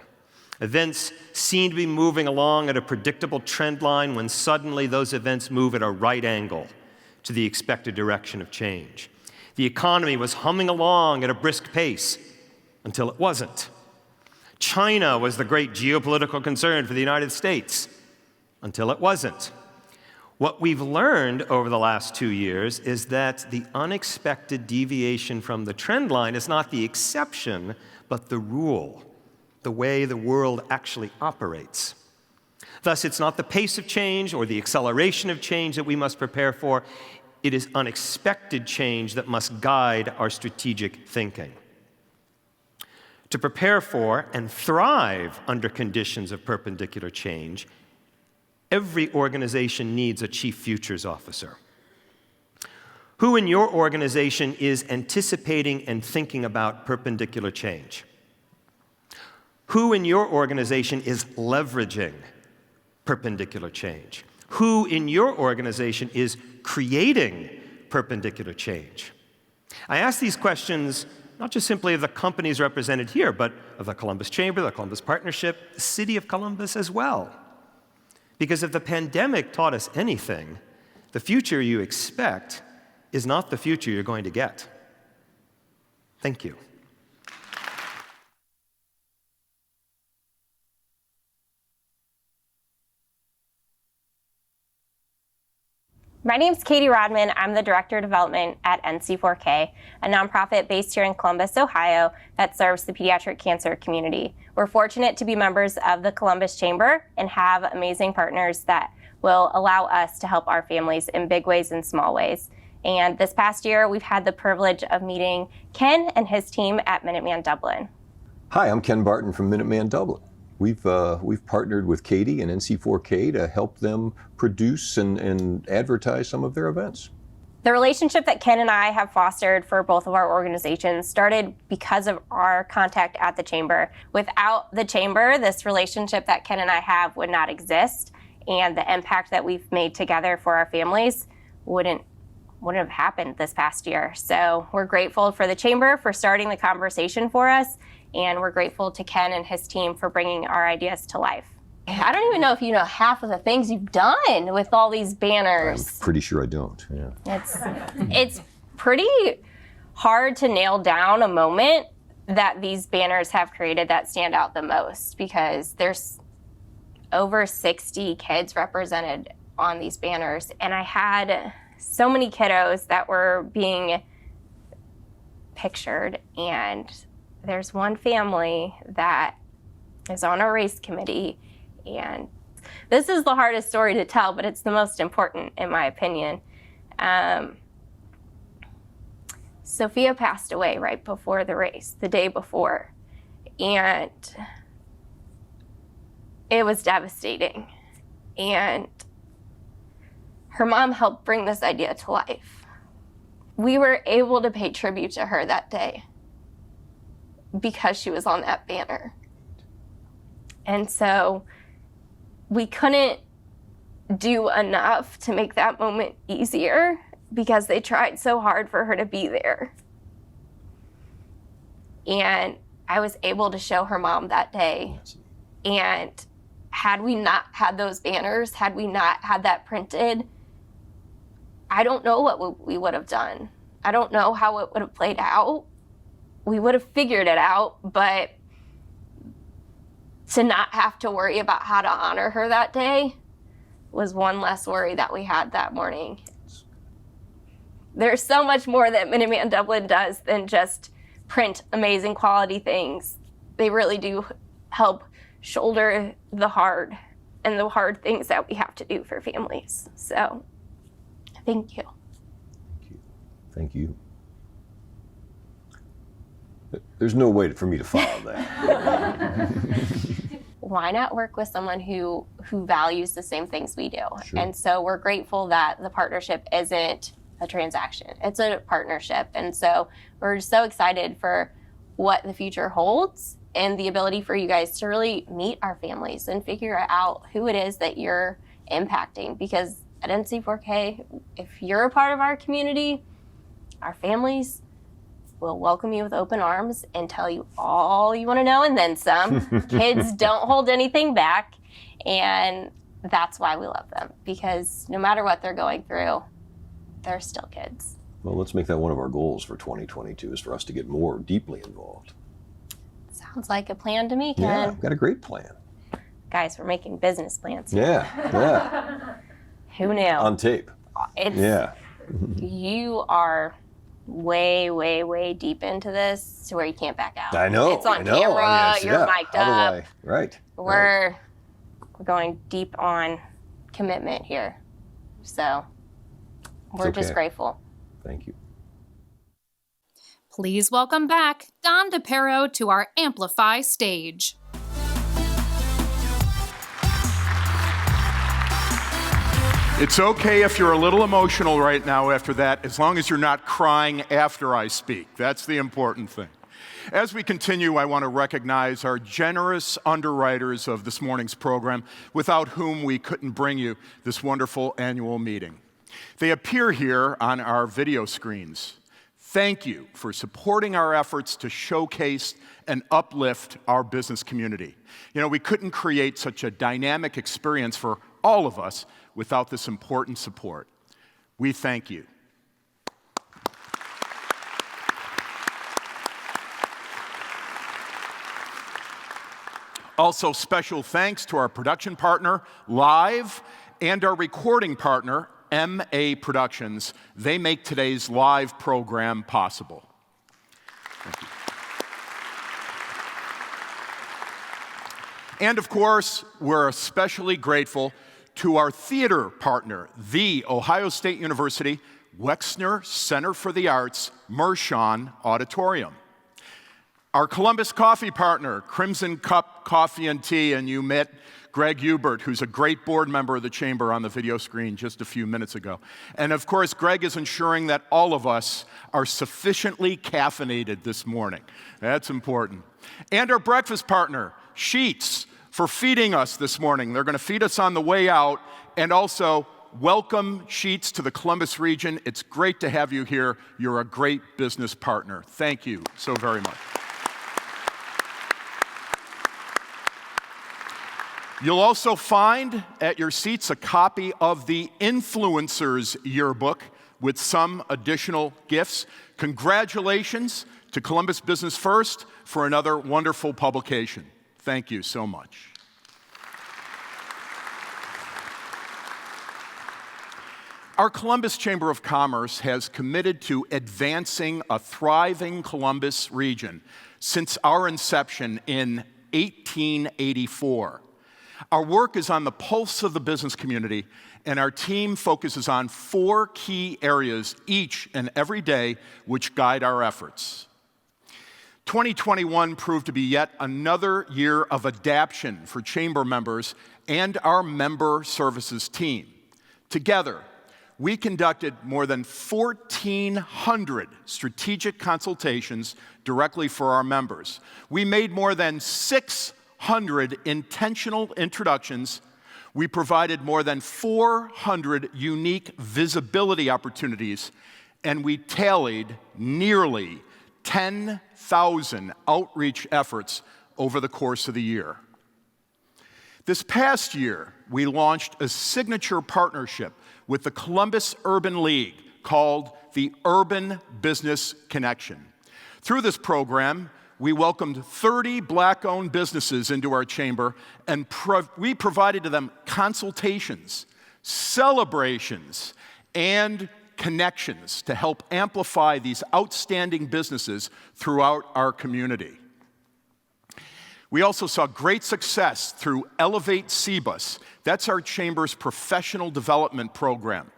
Events seem to be moving along at a predictable trend line when suddenly those events move at a right angle to the expected direction of change. The economy was humming along at a brisk pace until it wasn't. China was the great geopolitical concern for the United States until it wasn't. What we've learned over the last 2 years is that the unexpected deviation from the trend line is not the exception, but the rule, the way the world actually operates. Thus, it's not the pace of change or the acceleration of change that we must prepare for. It is unexpected change that must guide our strategic thinking. To prepare for and thrive under conditions of perpendicular change, every organization needs a chief futures officer. Who in your organization is anticipating and thinking about perpendicular change? Who in your organization is leveraging perpendicular change? Who in your organization is creating perpendicular change? I ask these questions not just simply of the companies represented here, but of the Columbus Chamber, the Columbus Partnership, the City of Columbus as well. Because if the pandemic taught us anything, the future you expect is not the future you're going to get. Thank you. My name is Katie Rodman. I'm the Director of Development at NC4K, a nonprofit based here in Columbus, Ohio, that serves the pediatric cancer community. We're fortunate to be members of the Columbus Chamber and have amazing partners that will allow us to help our families in big ways and small ways. And this past year, we've had the privilege of meeting Ken and his team at Minuteman Dublin. Hi, I'm Ken Barton from Minuteman Dublin. We've partnered with Katie and NC4K to help them produce and advertise some of their events. The relationship that Ken and I have fostered for both of our organizations started because of our contact at the Chamber. Without the Chamber, this relationship that Ken and I have would not exist, and the impact that we've made together for our families wouldn't have happened this past year. So we're grateful for the Chamber for starting the conversation for us, and we're grateful to Ken and his team for bringing our ideas to life. I don't even know if you know half of the things you've done with all these banners. I'm pretty sure I don't, yeah. It's pretty hard to nail down a moment that these banners have created that stand out the most, because there's over 60 kids represented on these banners, and I had so many kiddos that were being pictured, and there's one family that is on our race committee, and this is the hardest story to tell, but it's the most important in my opinion. Sophia passed away right before the race, the day before, and it was devastating. And her mom helped bring this idea to life. We were able to pay tribute to her that day because she was on that banner. And so we couldn't do enough to make that moment easier because they tried so hard for her to be there. And I was able to show her mom that day. And had we not had those banners, had we not had that printed, I don't know what we would have done. I don't know how it would have played out. We would have figured it out, but to not have to worry about how to honor her that day was one less worry that we had that morning. There's so much more that Minuteman Dublin does than just print amazing quality things. They really do help shoulder the hard things that we have to do for families. So, thank you. Thank you. There's no way for me to follow that. Why not work with someone who values the same things we do? Sure. And so we're grateful that the partnership isn't a transaction. It's a partnership. And so we're just so excited for what the future holds and the ability for you guys to really meet our families and figure out who it is that you're impacting. Because at NC4K, if you're a part of our community, our families will welcome you with open arms and tell you all you want to know and then some. Kids don't hold anything back. And that's why we love them, because no matter what they're going through, they're still kids. Well, let's make that one of our goals for 2022 is for us to get more deeply involved. Sounds like a plan to me, Ken. Yeah, I've got a great plan. Guys, we're making business plans. Yeah. Who knew? On tape. Yeah. You are way, way, way deep into this to where you can't back out. I know. It's on camera. You're mic'd up. Right. We're going deep on commitment here. So we're just grateful. Thank you. Please welcome back Don DePero to our Amplify stage. It's okay if you're a little emotional right now after that, as long as you're not crying after I speak. That's the important thing. As we continue, I want to recognize our generous underwriters of this morning's program, without whom we couldn't bring you this wonderful annual meeting. They appear here on our video screens. Thank you for supporting our efforts to showcase and uplift our business community. You know, we couldn't create such a dynamic experience for all of us without this important support. We thank you. Also, special thanks to our production partner, Live, and our recording partner, MA Productions. They make today's live program possible. Thank you. And of course, we're especially grateful to our theater partner, the Ohio State University Wexner Center for the Arts Mershon Auditorium. Our Columbus coffee partner, Crimson Cup Coffee and Tea, and you met Greg Hubert, who's a great board member of the Chamber on the video screen just a few minutes ago. And of course, Greg is ensuring that all of us are sufficiently caffeinated this morning. That's important. And our breakfast partner, Sheets, for feeding us this morning. They're going to feed us on the way out. And also, welcome, Sheets, to the Columbus region. It's great to have you here. You're a great business partner. Thank you so very much. You'll also find at your seats a copy of the Influencers Yearbook with some additional gifts. Congratulations to Columbus Business First for another wonderful publication. Thank you so much. Our Columbus Chamber of Commerce has committed to advancing a thriving Columbus region since our inception in 1884. Our work is on the pulse of the business community, and our team focuses on 4 key areas each and every day which guide our efforts. 2021 proved to be yet another year of adaptation for Chamber members and our member services team. Together, we conducted more than 1,400 strategic consultations directly for our members. We made more than 600 intentional introductions. We provided more than 400 unique visibility opportunities, and we tallied nearly 10,000 outreach efforts over the course of the year. This past year, we launched a signature partnership with the Columbus Urban League called the Urban Business Connection. Through this program, we welcomed 30 Black-owned businesses into our chamber, and we provided to them consultations, celebrations, and connections to help amplify these outstanding businesses throughout our community. We also saw great success through Elevate CBUS. That's our chamber's professional development program.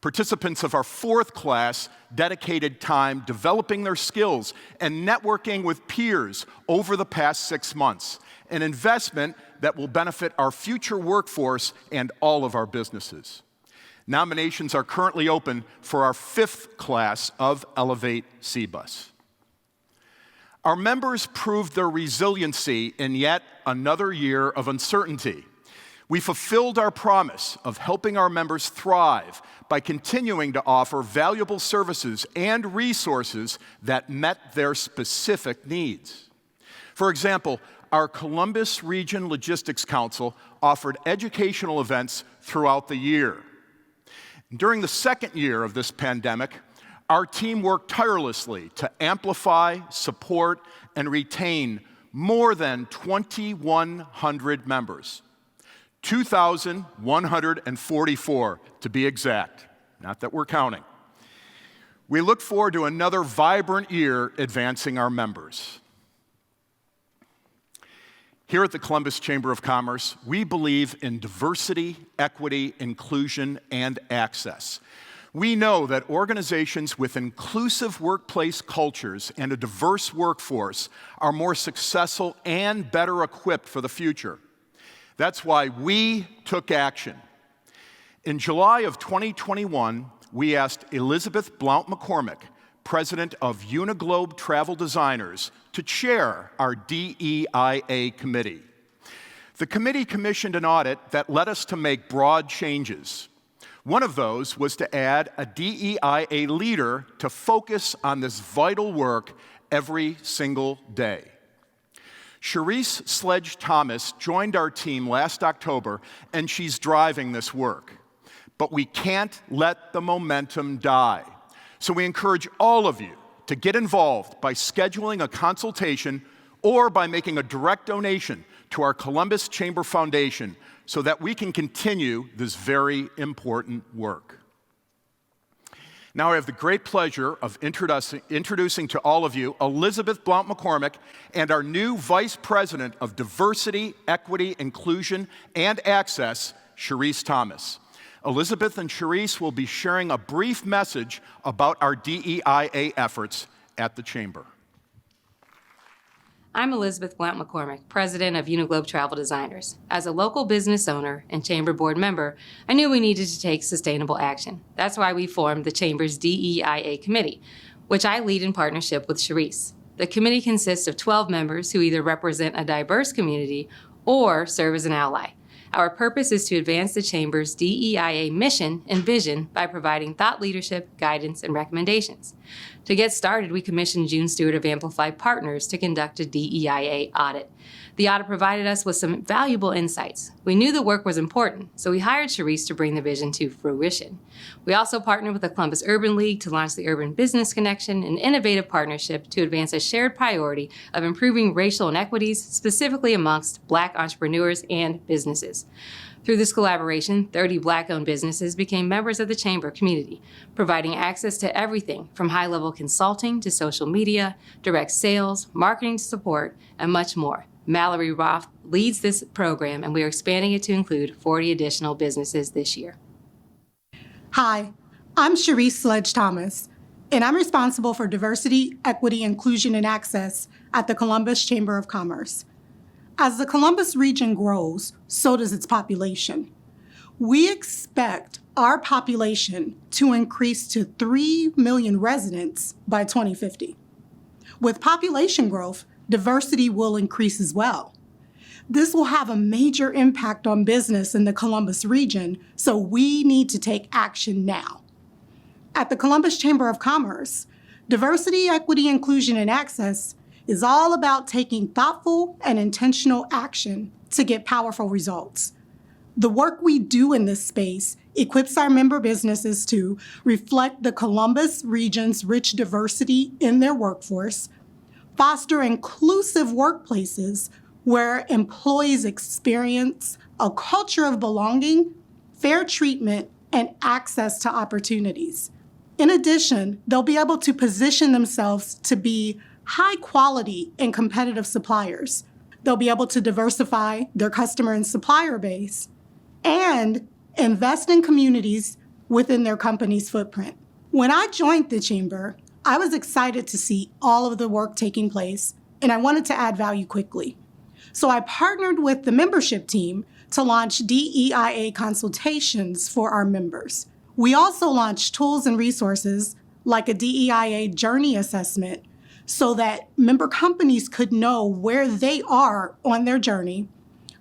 Participants of our 4th class dedicated time developing their skills and networking with peers over the past 6 months, an investment that will benefit our future workforce and all of our businesses. Nominations are currently open for our 5th class of Elevate C-Bus. Our members proved their resiliency in yet another year of uncertainty. We fulfilled our promise of helping our members thrive by continuing to offer valuable services and resources that met their specific needs. For example, our Columbus Region Logistics Council offered educational events throughout the year. During the 2nd year of this pandemic, our team worked tirelessly to amplify, support, and retain more than 2,100 members. 2,144 to be exact, not that we're counting. We look forward to another vibrant year advancing our members. Here at the Columbus Chamber of Commerce, we believe in diversity, equity, inclusion, and access. We know that organizations with inclusive workplace cultures and a diverse workforce are more successful and better equipped for the future. That's why we took action. In July of 2021, we asked Elizabeth Blount McCormick, president of Uniglobe Travel Designers, to chair our DEIA committee. The committee commissioned an audit that led us to make broad changes. One of those was to add a DEIA leader to focus on this vital work every single day. Cherise Sledge-Thomas joined our team last October, and she's driving this work. But we can't let the momentum die. So we encourage all of you to get involved by scheduling a consultation or by making a direct donation to our Columbus Chamber Foundation so that we can continue this very important work. Now I have the great pleasure of introducing to all of you Elizabeth Blount McCormick and our new Vice President of Diversity, Equity, Inclusion, and Access, Cherise Thomas. Elizabeth and Cherise will be sharing a brief message about our DEIA efforts at the Chamber. I'm Elizabeth Blount McCormick, president of Uniglobe Travel Designers. As a local business owner and Chamber board member, I knew we needed to take sustainable action. That's why we formed the Chamber's DEIA committee, which I lead in partnership with Cherise. The committee consists of 12 members who either represent a diverse community or serve as an ally. Our purpose is to advance the Chamber's DEIA mission and vision by providing thought leadership, guidance, and recommendations. To get started, we commissioned June Stewart of AMPLIFY Partners to conduct a DEIA audit. The audit provided us with some valuable insights. We knew the work was important, so we hired Cherise to bring the vision to fruition. We also partnered with the Columbus Urban League to launch the Urban Business Connection, an innovative partnership to advance a shared priority of improving racial inequities, specifically amongst Black entrepreneurs and businesses. Through this collaboration, 30 Black-owned businesses became members of the Chamber community, providing access to everything from high-level consulting to social media, direct sales, marketing support, and much more. Mallory Roth leads this program, and we are expanding it to include 40 additional businesses this year. Hi, I'm Cherise Sledge-Thomas, and I'm responsible for diversity, equity, inclusion, and access at the Columbus Chamber of Commerce. As the Columbus region grows, so does its population. We expect our population to increase to 3 million residents by 2050. With population growth, diversity will increase as well. This will have a major impact on business in the Columbus region, so we need to take action now. At the Columbus Chamber of Commerce, diversity, equity, inclusion, and access is all about taking thoughtful and intentional action to get powerful results. The work we do in this space equips our member businesses to reflect the Columbus region's rich diversity in their workforce, foster inclusive workplaces where employees experience a culture of belonging, fair treatment, and access to opportunities. In addition, they'll be able to position themselves to be high quality and competitive suppliers. They'll be able to diversify their customer and supplier base and invest in communities within their company's footprint. When I joined the Chamber, I was excited to see all of the work taking place, and I wanted to add value quickly. So I partnered with the membership team to launch DEIA consultations for our members. We also launched tools and resources like a DEIA journey assessment so that member companies could know where they are on their journey,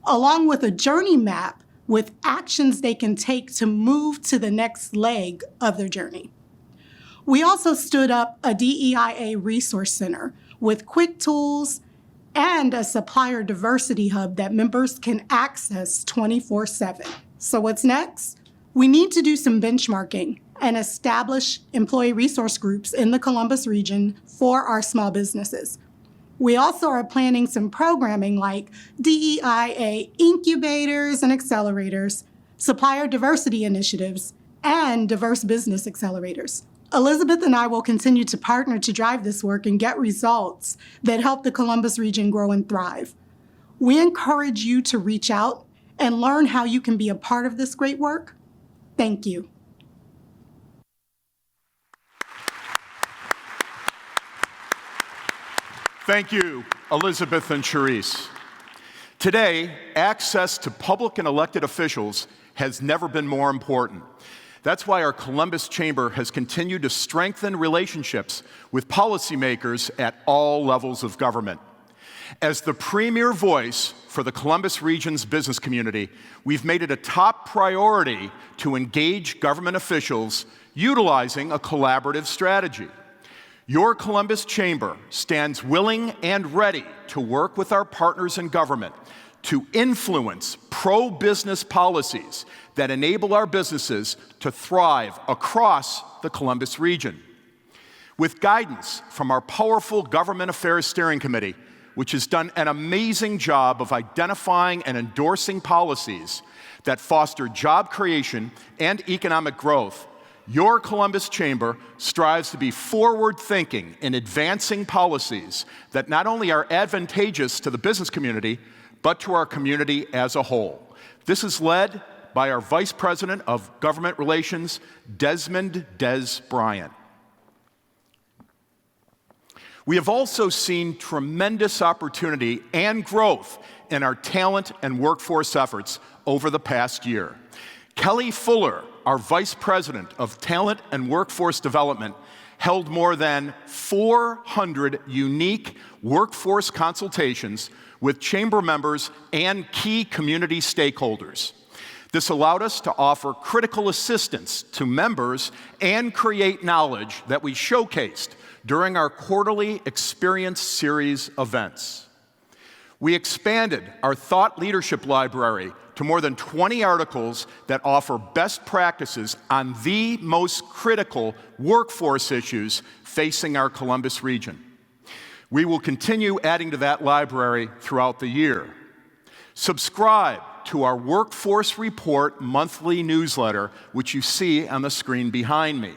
along with a journey map with actions they can take to move to the next leg of their journey. We also stood up a DEIA resource center with quick tools and a supplier diversity hub that members can access 24/7. So what's next? We need to do some benchmarking and establish employee resource groups in the Columbus region for our small businesses. We also are planning some programming like DEIA incubators and accelerators, supplier diversity initiatives, and diverse business accelerators. Elizabeth and I will continue to partner to drive this work and get results that help the Columbus region grow and thrive. We encourage you to reach out and learn how you can be a part of this great work. Thank you. Thank you, Elizabeth and Charisse. Today, access to public and elected officials has never been more important. That's why our Columbus Chamber has continued to strengthen relationships with policymakers at all levels of government. As the premier voice for the Columbus region's business community, we've made it a top priority to engage government officials utilizing a collaborative strategy. Your Columbus Chamber stands willing and ready to work with our partners in government to influence pro-business policies that enable our businesses to thrive across the Columbus region. With guidance from our powerful Government Affairs Steering Committee, which has done an amazing job of identifying and endorsing policies that foster job creation and economic growth, your Columbus Chamber strives to be forward-thinking in advancing policies that not only are advantageous to the business community, but to our community as a whole. This is led by our Vice President of Government Relations, Desmond Des Bryant. We have also seen tremendous opportunity and growth in our talent and workforce efforts over the past year. Kelly Fuller, our Vice President of Talent and Workforce Development, held more than 400 unique workforce consultations with Chamber members and key community stakeholders. This allowed us to offer critical assistance to members and create knowledge that we showcased during our quarterly Experience Series events. We expanded our thought leadership library to more than 20 articles that offer best practices on the most critical workforce issues facing our Columbus region. We will continue adding to that library throughout the year. Subscribe to our Workforce Report monthly newsletter, which you see on the screen behind me.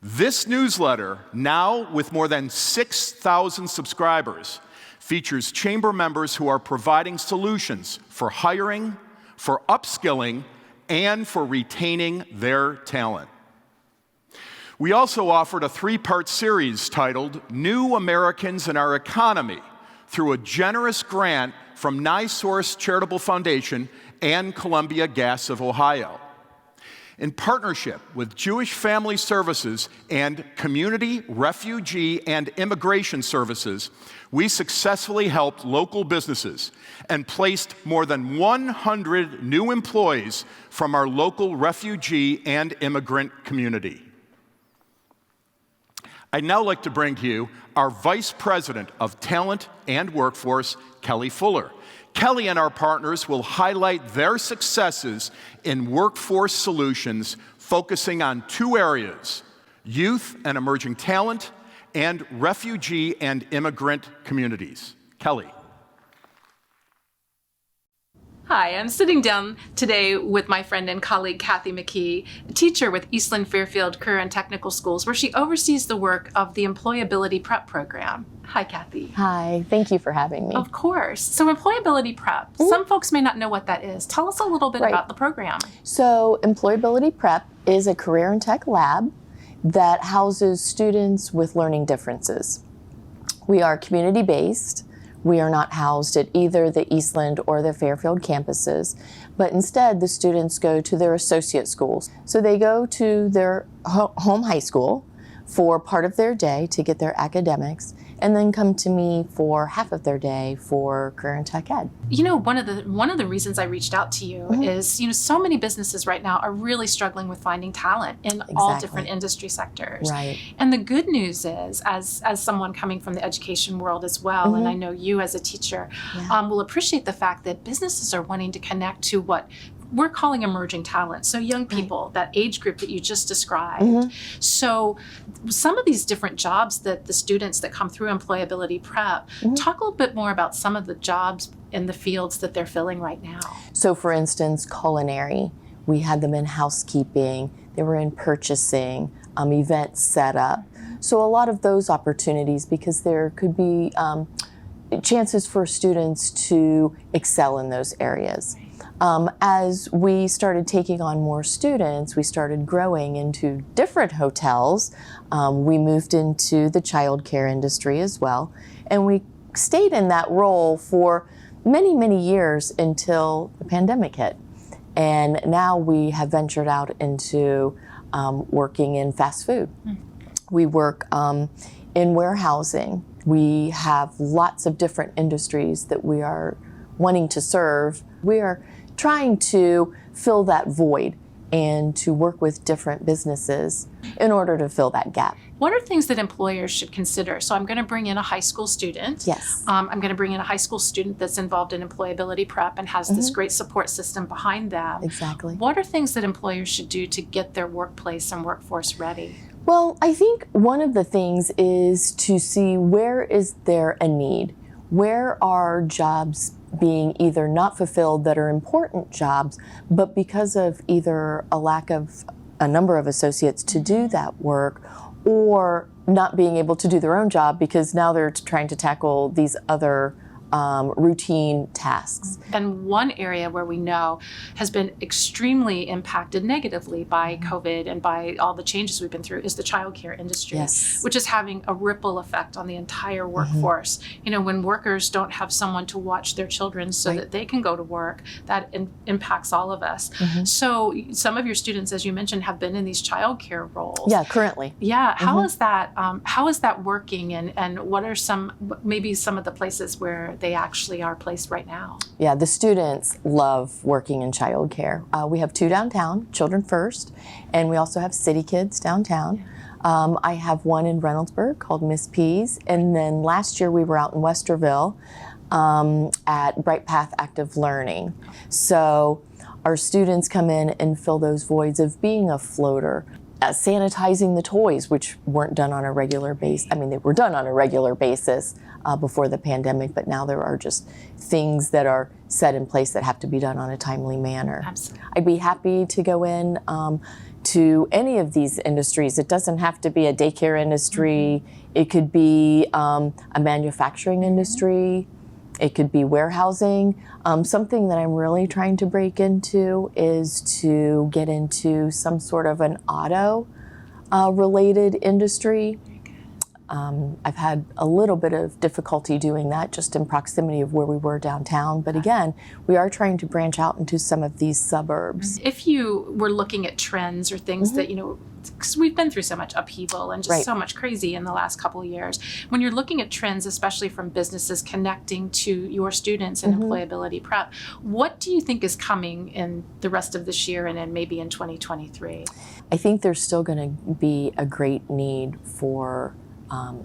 This newsletter, now with more than 6,000 subscribers, features Chamber members who are providing solutions for hiring, for upskilling, and for retaining their talent. We also offered a 3-part series titled New Americans in Our Economy through a generous grant from NiSource Charitable Foundation and Columbia Gas of Ohio. In partnership with Jewish Family Services and Community, Refugee, and Immigration Services, we successfully helped local businesses and placed more than 100 new employees from our local refugee and immigrant community. I'd now like to bring to you our Vice President of Talent and Workforce, Kelly Fuller. Kelly and our partners will highlight their successes in workforce solutions, focusing on 2 areas: youth and emerging talent, and refugee and immigrant communities. Kelly. Hi, I'm sitting down today with my friend and colleague Kathy McKee, a teacher with Eastland Fairfield Career and Technical Schools, where she oversees the work of the Employability Prep program. Hi, Kathy. Hi, thank you for having me. Of course. So Employability Prep, some folks may not know what that is. Tell us a little bit about the program. So Employability Prep is a career and tech lab that houses students with learning differences. We are community-based. We are not housed at either the Eastland or the Fairfield campuses, but instead the students go to their associate schools. So they go to their home high school for part of their day to get their academics, and then come to me for half of their day for career and tech ed. You know, one of the reasons I reached out to you is, so many businesses right now are really struggling with finding talent in all different industry sectors. Right. And the good news is, as someone coming from the education world as well, and I know you as a teacher, will appreciate the fact that businesses are wanting to connect to what we're calling emerging talent. So young people, that age group that you just described. So some of these different jobs that the students that come through employability prep, talk a little bit more about some of the jobs in the fields that they're filling right now. So for instance, culinary, we had them in housekeeping, they were in purchasing, event setup. So a lot of those opportunities, because there could be chances for students to excel in those areas. As we started taking on more students, we started growing into different hotels. We moved into the childcare industry as well, and we stayed in that role for many, many years until the pandemic hit. And now we have ventured out into working in fast food. We work in warehousing. We have lots of different industries that we are wanting to serve. We are trying to fill that void and to work with different businesses in order to fill that gap. What are things that employers should consider? So I'm going to bring in a high school student. Yes. I'm going to bring in a high school student that's involved in employability prep and has this great support system behind them. Exactly. What are things that employers should do to get their workplace and workforce ready? Well, I think one of the things is to see where is there a need? Where are jobs being either not fulfilled that are important jobs, but because of either a lack of a number of associates to do that work, or not being able to do their own job because now they're trying to tackle these other routine tasks. And one area where we know has been extremely impacted negatively by COVID and by all the changes we've been through is the childcare industry, which is having a ripple effect on the entire workforce. When workers don't have someone to watch their children so that they can go to work, that impacts all of us. So some of your students, as you mentioned, have been in these childcare roles. Yeah, currently. Yeah, how is that working, and what are maybe some of the places where they actually are placed right now? Yeah, the students love working in childcare. We have 2 downtown, Children First, and we also have City Kids downtown. I have one in Reynoldsburg called Miss P's, and then last year we were out in Westerville at Bright Path Active Learning. So our students come in and fill those voids of being a floater, sanitizing the toys, which weren't done on a regular basis. I mean, they were done on a regular basis before the pandemic, but now there are just things that are set in place that have to be done on a timely manner. Absolutely. I'd be happy to go in to any of these industries. It doesn't have to be a daycare industry. It could be a manufacturing industry. It could be warehousing. Something that I'm really trying to break into is to get into some sort of an auto related industry. I've had a little bit of difficulty doing that just in proximity of where we were downtown. But again, we are trying to branch out into some of these suburbs. If you were looking at trends or things that, because we've been through so much upheaval and just so much crazy in the last couple of years. When you're looking at trends, especially from businesses connecting to your students in employability prep, what do you think is coming in the rest of this year and then maybe in 2023? I think there's still going to be a great need for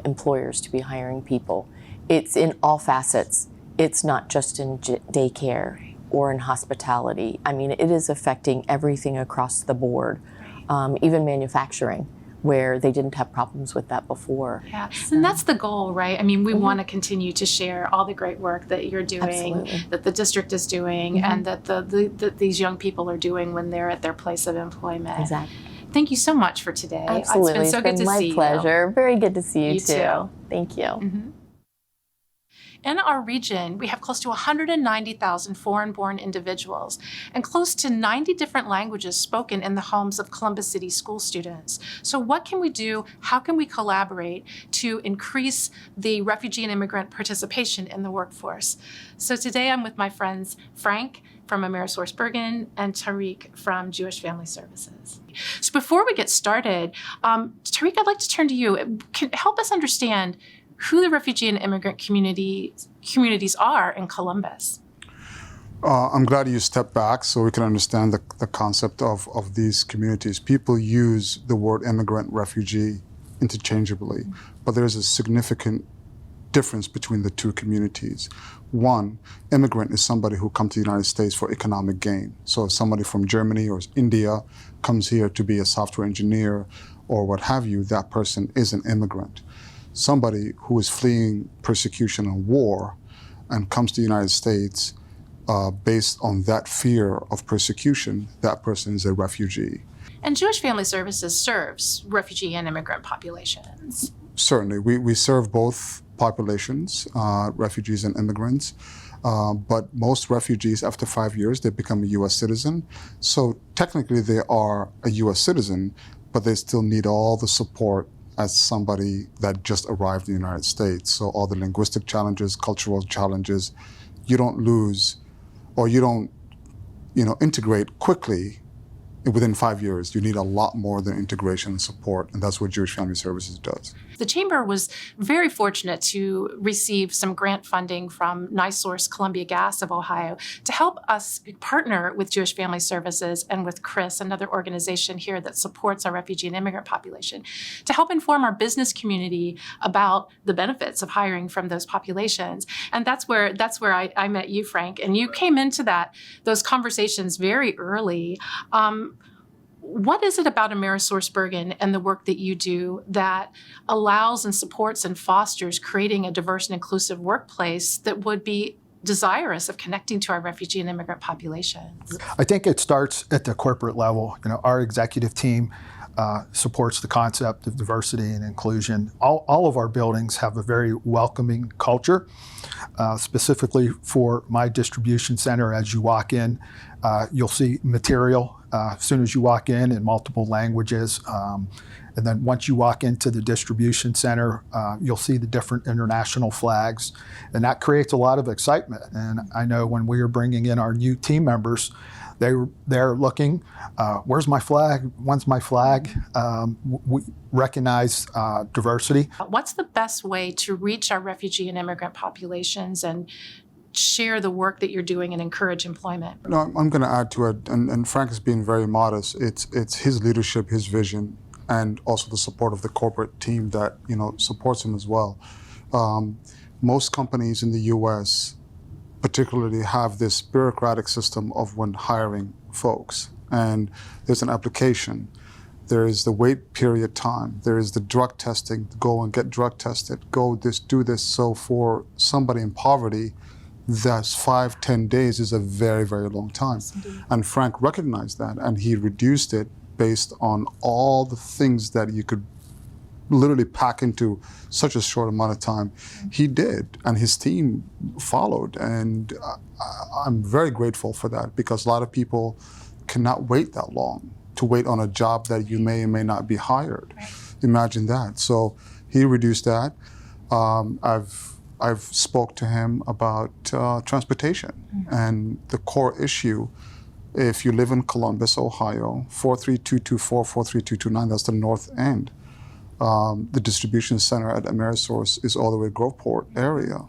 employers to be hiring people. It's in all facets. It's not just in daycare or in hospitality. I mean, it is affecting everything across the board, even manufacturing, where they didn't have problems with that before. Yeah, and that's the goal, right? I mean, we want to continue to share all the great work that you're doing, that the district is doing, and that these young people are doing when they're at their place of employment. Exactly. Thank you so much for today. Absolutely. It's been so good to see you. My pleasure. Very good to see you too. Thank you. In our region, we have close to 190,000 foreign-born individuals and close to 90 different languages spoken in the homes of Columbus City school students. So what can we do? How can we collaborate to increase the refugee and immigrant participation in the workforce? So today I'm with my friends Frank from AmerisourceBergen and Tariq from Jewish Family Services. So before we get started, Tariq, I'd like to turn to you. Can help us understand who the refugee and immigrant communities are in Columbus. I'm glad you stepped back so we can understand the concept of these communities. People use the word immigrant, refugee interchangeably, but there's a significant difference between the two communities. One, immigrant is somebody who comes to the United States for economic gain. So if somebody from Germany or India comes here to be a software engineer or what have you, that person is an immigrant. Somebody who is fleeing persecution and war and comes to the United States based on that fear of persecution, that person is a refugee. And Jewish Family Services serves refugee and immigrant populations. Certainly, we serve both populations, refugees and immigrants, but most refugees after 5 years, they become a US citizen. So technically they are a US citizen, but they still need all the support as somebody that just arrived in the United States. So all the linguistic challenges, cultural challenges, you don't lose or you don't integrate quickly within 5 years. You need a lot more than integration and support, and that's what Jewish Family Services does. The Chamber was very fortunate to receive some grant funding from NiSource Columbia Gas of Ohio to help us partner with Jewish Family Services and with CRIS, another organization here that supports our refugee and immigrant population, to help inform our business community about the benefits of hiring from those populations. And that's where I met you, Frank, and you came into those conversations very early. What is it about AmerisourceBergen and the work that you do that allows and supports and fosters creating a diverse and inclusive workplace that would be desirous of connecting to our refugee and immigrant populations? I think it starts at the corporate level. Our executive team supports the concept of diversity and inclusion. All of our buildings have a very welcoming culture. Specifically for my distribution center, as you walk in, you'll see material as soon as you walk in multiple languages. And then once you walk into the distribution center, you'll see the different international flags. And that creates a lot of excitement. And I know when we are bringing in our new team members, they're looking, where's my flag? When's my flag? We recognize diversity. What's the best way to reach our refugee and immigrant populations and share the work that you're doing and encourage employment? No, I'm going to add to it, and Frank is being very modest. It's his leadership, his vision, and also the support of the corporate team that supports him as well. Most companies in the U.S. particularly have this bureaucratic system of when hiring folks, and there's an application. There is the wait period time. There is the drug testing, go and get drug tested, do this. So for somebody in poverty, that's 5-10 days is a very, very long time. And Frank recognized that, and he reduced it based on all the things that you could literally pack into such a short amount of time. He did, and his team followed, and I'm very grateful for that, because a lot of people cannot wait that long to wait on a job that you may or may not be hired. Right. Imagine that. So he reduced that. I've spoke to him about transportation, and the core issue. If you live in Columbus, Ohio, 43224, 43229, that's the north end. The distribution center at Amerisource is all the way Groveport area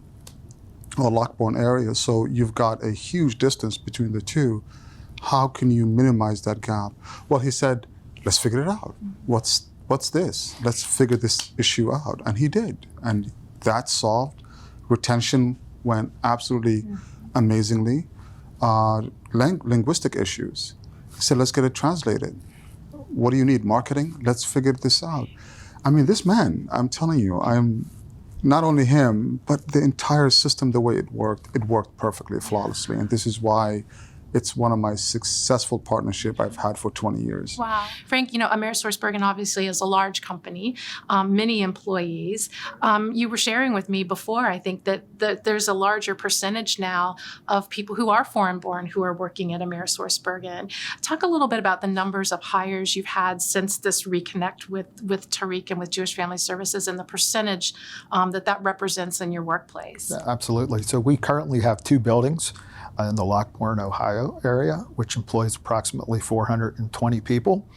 or Lockbourne area. So you've got a huge distance between the two. How can you minimize that gap? Well, he said, let's figure it out. What's this? Let's figure this issue out. And he did. And that solved. Retention went absolutely amazingly. Linguistic issues. He said, let's get it translated. What do you need? Marketing? Let's figure this out. I mean, this man, I'm telling you, I'm not only him, but the entire system, the way it worked perfectly, flawlessly. And this is why it's one of my successful partnership I've had for 20 years. Wow. Frank, AmerisourceBergen obviously is a large company, many employees. You were sharing with me before, I think, that there's a larger percentage now of people who are foreign-born who are working at AmerisourceBergen. Talk a little bit about the numbers of hires you've had since this reconnect with Tariq and with Jewish Family Services and the percentage that represents in your workplace. Yeah, absolutely. So we currently have 2 buildings in the Lockbourne, Ohio area, which employs approximately 420 people.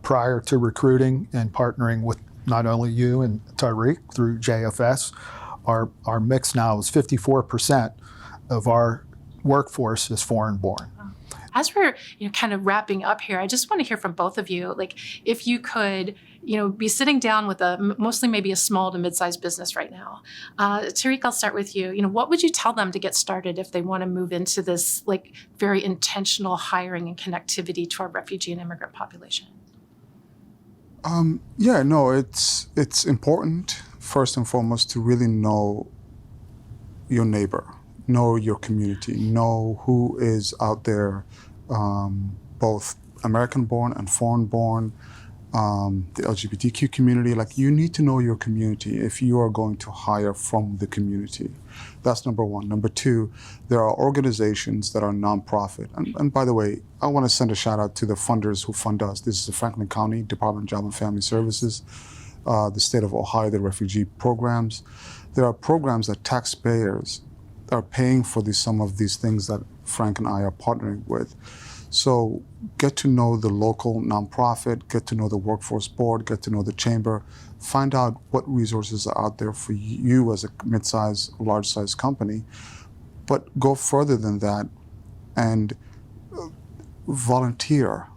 Prior to recruiting and partnering with not only you and Tariq through JFS, our mix now is 54% of our workforce is foreign-born. As we're kind of wrapping up here, I just want to hear from both of you, like if you could be sitting down with mostly maybe a small to mid-sized business right now. Tariq, I'll start with you. What would you tell them to get started if they want to move into this very intentional hiring and connectivity to our refugee and immigrant population? It's important first and foremost to really know your neighbor, know your community, know who is out there, both American-born and foreign-born, the LGBTQ community. You need to know your community if you are going to hire from the community. That's number one. Number two, there are organizations that are nonprofit. And by the way, I want to send a shout out to the funders who fund us. This is the Franklin County Department of Job and Family Services, the state of Ohio, the refugee programs. There are programs that taxpayers are paying for some of these things that Frank and I are partnering with. So get to know the local nonprofit, get to know the workforce board, get to know the chamber, find out what resources are out there for you as a mid-sized, large-sized company, but go further than that and volunteer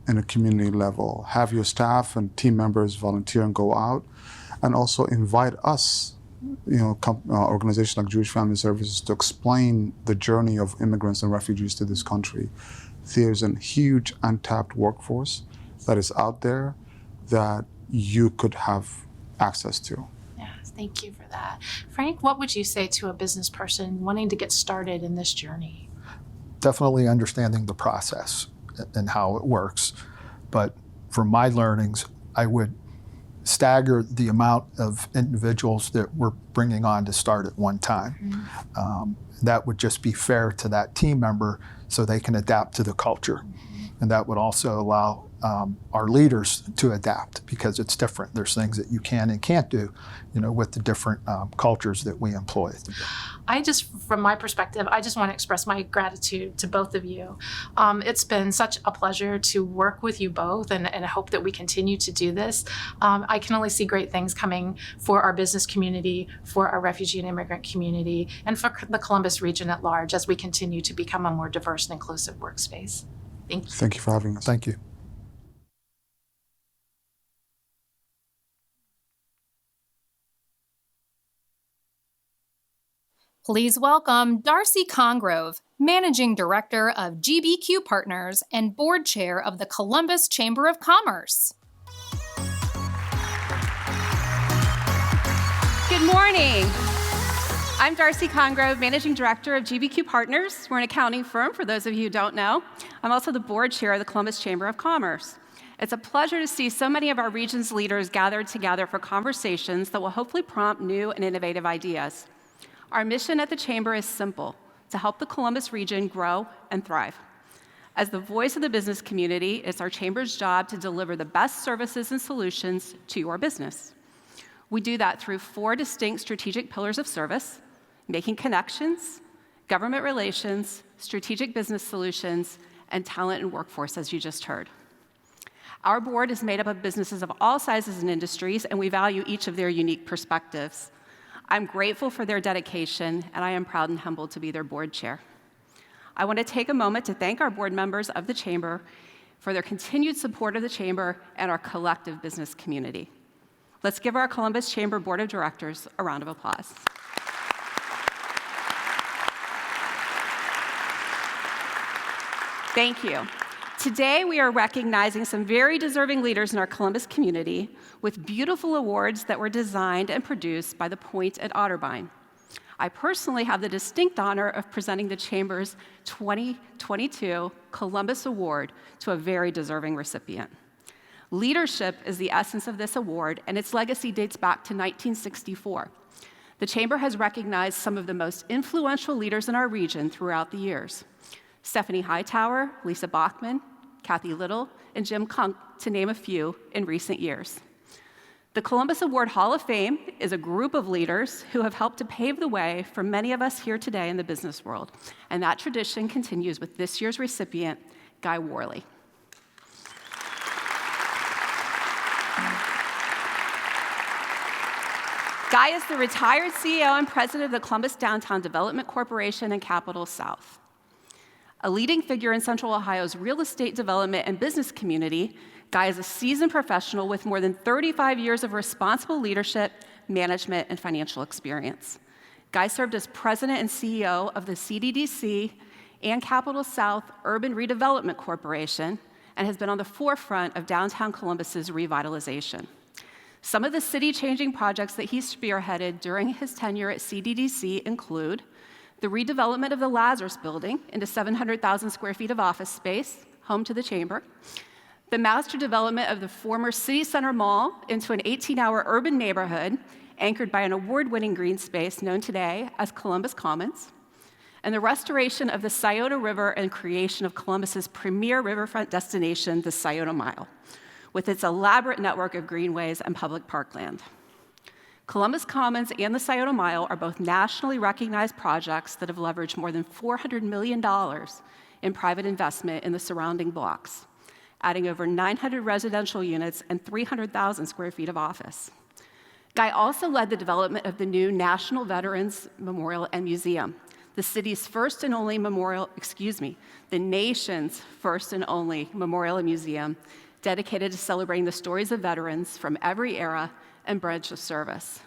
in a community level. Have your staff and team members volunteer and go out, and also invite us, organizations like Jewish Family Services, to explain the journey of immigrants and refugees to this country. There's a huge untapped workforce that is out there that you could have access to. Yes, thank you for that. Frank, what would you say to a business person wanting to get started in this journey? Definitely understanding the process and how it works. But from my learnings, I would stagger the amount of individuals that we're bringing on to start at one time. That would just be fair to that team member so they can adapt to the culture. And that would also allow our leaders to adapt, because it's different. There's things that you can and can't do, with the different cultures that we employ. From my perspective, I just want to express my gratitude to both of you. It's been such a pleasure to work with you both, and I hope that we continue to do this. I can only see great things coming for our business community, for our refugee and immigrant community, and for the Columbus region at large as we continue to become a more diverse and inclusive workspace. Thank you. Thank you for having us. Thank you. Please welcome Darcy Congrove, Managing Director of GBQ Partners and Board Chair of the Columbus Chamber of Commerce. Good morning. I'm Darcy Congrove, Managing Director of GBQ Partners. We're an accounting firm, for those of you who don't know. I'm also the Board Chair of the Columbus Chamber of Commerce. It's a pleasure to see so many of our region's leaders gathered together for conversations that will hopefully prompt new and innovative ideas. Our mission at the Chamber is simple: to help the Columbus region grow and thrive. As the voice of the business community, it's our Chamber's job to deliver the best services and solutions to your business. We do that through 4 distinct strategic pillars of service: making connections, government relations, strategic business solutions, and talent and workforce, as you just heard. Our board is made up of businesses of all sizes and industries, and we value each of their unique perspectives. I'm grateful for their dedication, and I am proud and humbled to be their board chair. I want to take a moment to thank our board members of the Chamber for their continued support of the Chamber and our collective business community. Let's give our Columbus Chamber Board of Directors a round of applause. Thank you. Today, we are recognizing some very deserving leaders in our Columbus community with beautiful awards that were designed and produced by the Point at Otterbein. I personally have the distinct honor of presenting the Chamber's 2022 Columbus Award to a very deserving recipient. Leadership is the essence of this award, and its legacy dates back to 1964. The Chamber has recognized some of the most influential leaders in our region throughout the years. Stephanie Hightower, Lisa Bachman, Kathy Little, and Jim Kunk, to name a few, in recent years. The Columbus Award Hall of Fame is a group of leaders who have helped to pave the way for many of us here today in the business world, and that tradition continues with this year's recipient, Guy Worley. Guy is the retired CEO and president of the Columbus Downtown Development Corporation and Capital South. A leading figure in Central Ohio's real estate development and business community, Guy is a seasoned professional with more than 35 years of responsible leadership, management, and financial experience. Guy served as president and CEO of the CDDC and Capital South Urban Redevelopment Corporation and has been on the forefront of downtown Columbus's revitalization. Some of the city-changing projects that he spearheaded during his tenure at CDDC include the redevelopment of the Lazarus Building into 700,000 square feet of office space, home to the Chamber, the master development of the former City Center Mall into an 18-hour urban neighborhood anchored by an award-winning green space known today as Columbus Commons, and the restoration of the Scioto River and creation of Columbus's premier riverfront destination, the Scioto Mile, with its elaborate network of greenways and public parkland. Columbus Commons and the Scioto Mile are both nationally recognized projects that have leveraged more than $400 million in private investment in the surrounding blocks, adding over 900 residential units and 300,000 square feet of office. Guy also led the development of the new National Veterans Memorial and Museum, the city's first and only memorial, the nation's first and only memorial and museum dedicated to celebrating the stories of veterans from every era and branch of service.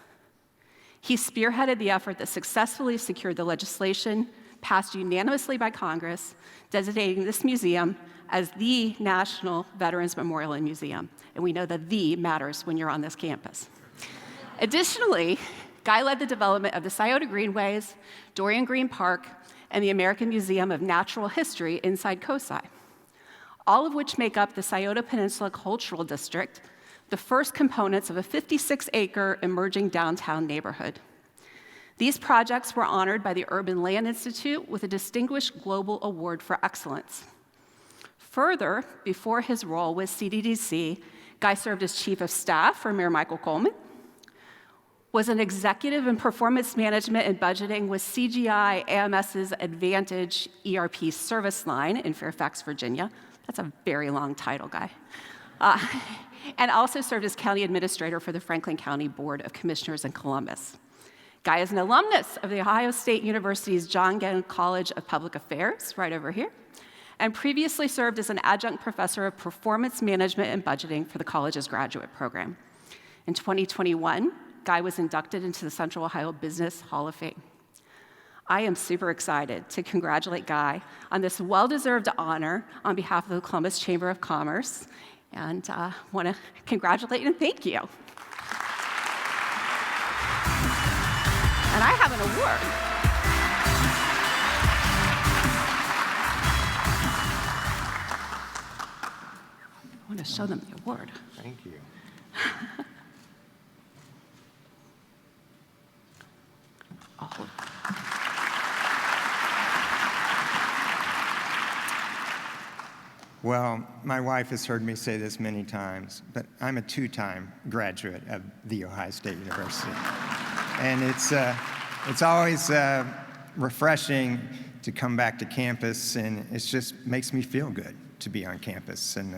He spearheaded the effort that successfully secured the legislation passed unanimously by Congress, designating this museum as the National Veterans Memorial and Museum. And we know that "the" matters when you're on this campus. Additionally, Guy led the development of the Scioto Greenways, Dorian Green Park, and the American Museum of Natural History inside COSI, all of which make up the Scioto Peninsula Cultural District, the first components of a 56-acre emerging downtown neighborhood. These projects were honored by the Urban Land Institute with a Distinguished Global Award for Excellence. Further, before his role with CDDC, Guy served as Chief of Staff for Mayor Michael Coleman, was an executive in performance management and budgeting with CGI AMS's Advantage ERP service line in Fairfax, Virginia. That's a very long title, Guy. And also served as county administrator for the Franklin County Board of Commissioners in Columbus. Guy is an alumnus of The Ohio State University's John Ginn College of Public Affairs, right over here, and previously served as an adjunct professor of performance management and budgeting for the college's graduate program. In 2021, Guy was inducted into the Central Ohio Business Hall of Fame. I am super excited to congratulate Guy on this well-deserved honor on behalf of the Columbus Chamber of Commerce, and want to congratulate and thank you. And I have an award. I want to show them the award. Thank you. Oh. Well, my wife has heard me say this many times, but I'm a two-time graduate of The Ohio State University. And it's always refreshing to come back to campus, and it just makes me feel good to be on campus. And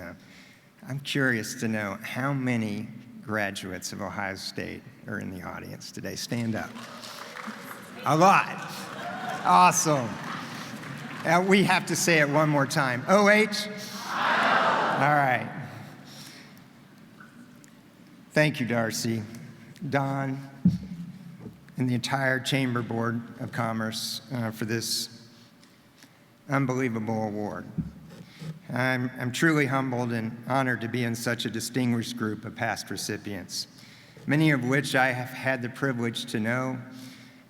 I'm curious to know how many graduates of Ohio State are in the audience today. Stand up. A lot. Awesome. We have to say it one more time. OH? All right. Thank you, Darcy, Don, and the entire Chamber Board of Commerce for this unbelievable award. I'm truly humbled and honored to be in such a distinguished group of past recipients, many of which I have had the privilege to know,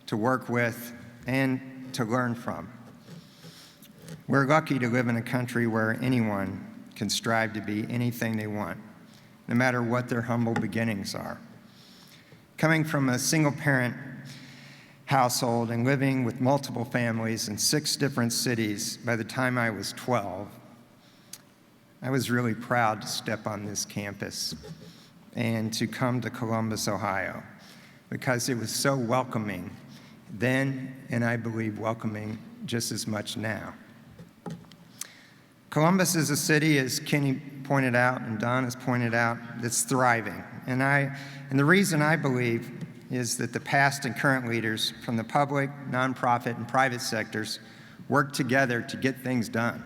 to to work with, and to learn from. We're lucky to live in a country where anyone can strive to be anything they want, no matter what their humble beginnings are. Coming from a single-parent household and living with multiple families in 6 different cities by the time I was 12, I was really proud to step on this campus and to come to Columbus, Ohio, because it was so welcoming then, and I believe welcoming just as much now. Columbus is a city, as Kenny pointed out and Don has pointed out, that's thriving. And the reason I believe is that the past and current leaders from the public, nonprofit, and private sectors work together to get things done.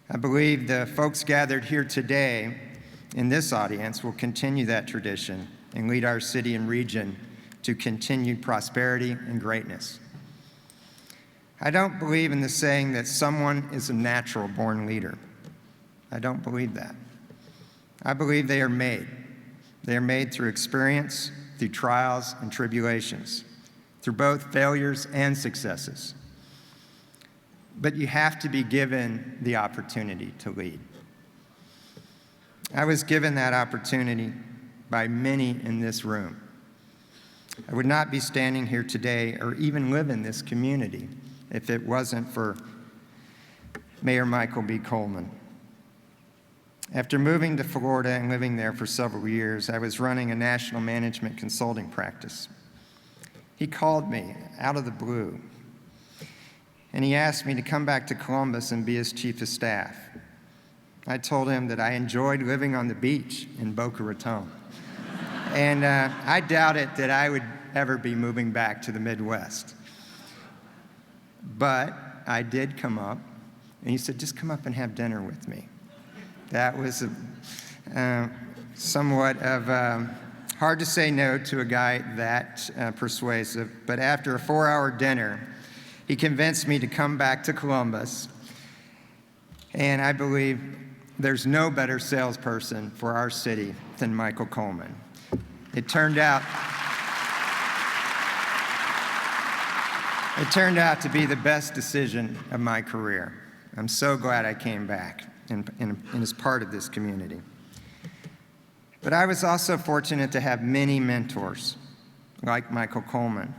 I believe the folks gathered here today in this audience will continue that tradition and lead our city and region to continued prosperity and greatness. I don't believe in the saying that someone is a natural-born leader. I don't believe that. I believe they are made. They are made through experience, through trials and tribulations, through both failures and successes. But you have to be given the opportunity to lead. I was given that opportunity by many in this room. I would not be standing here today or even live in this community if it wasn't for Mayor Michael B. Coleman. After moving to Florida and living there for several years, I was running a national management consulting practice. He called me out of the blue, and he asked me to come back to Columbus and be his chief of staff. I told him that I enjoyed living on the beach in Boca Raton. And I doubted that I would ever be moving back to the Midwest. But I did come up, and he said, just come up and have dinner with me. That was somewhat of hard to say no to a guy that persuasive. But after a 4-hour dinner, he convinced me to come back to Columbus. And I believe there's no better salesperson for our city than Michael Coleman. It turned out to be the best decision of my career. I'm so glad I came back and is part of this community. But I was also fortunate to have many mentors like Michael Coleman,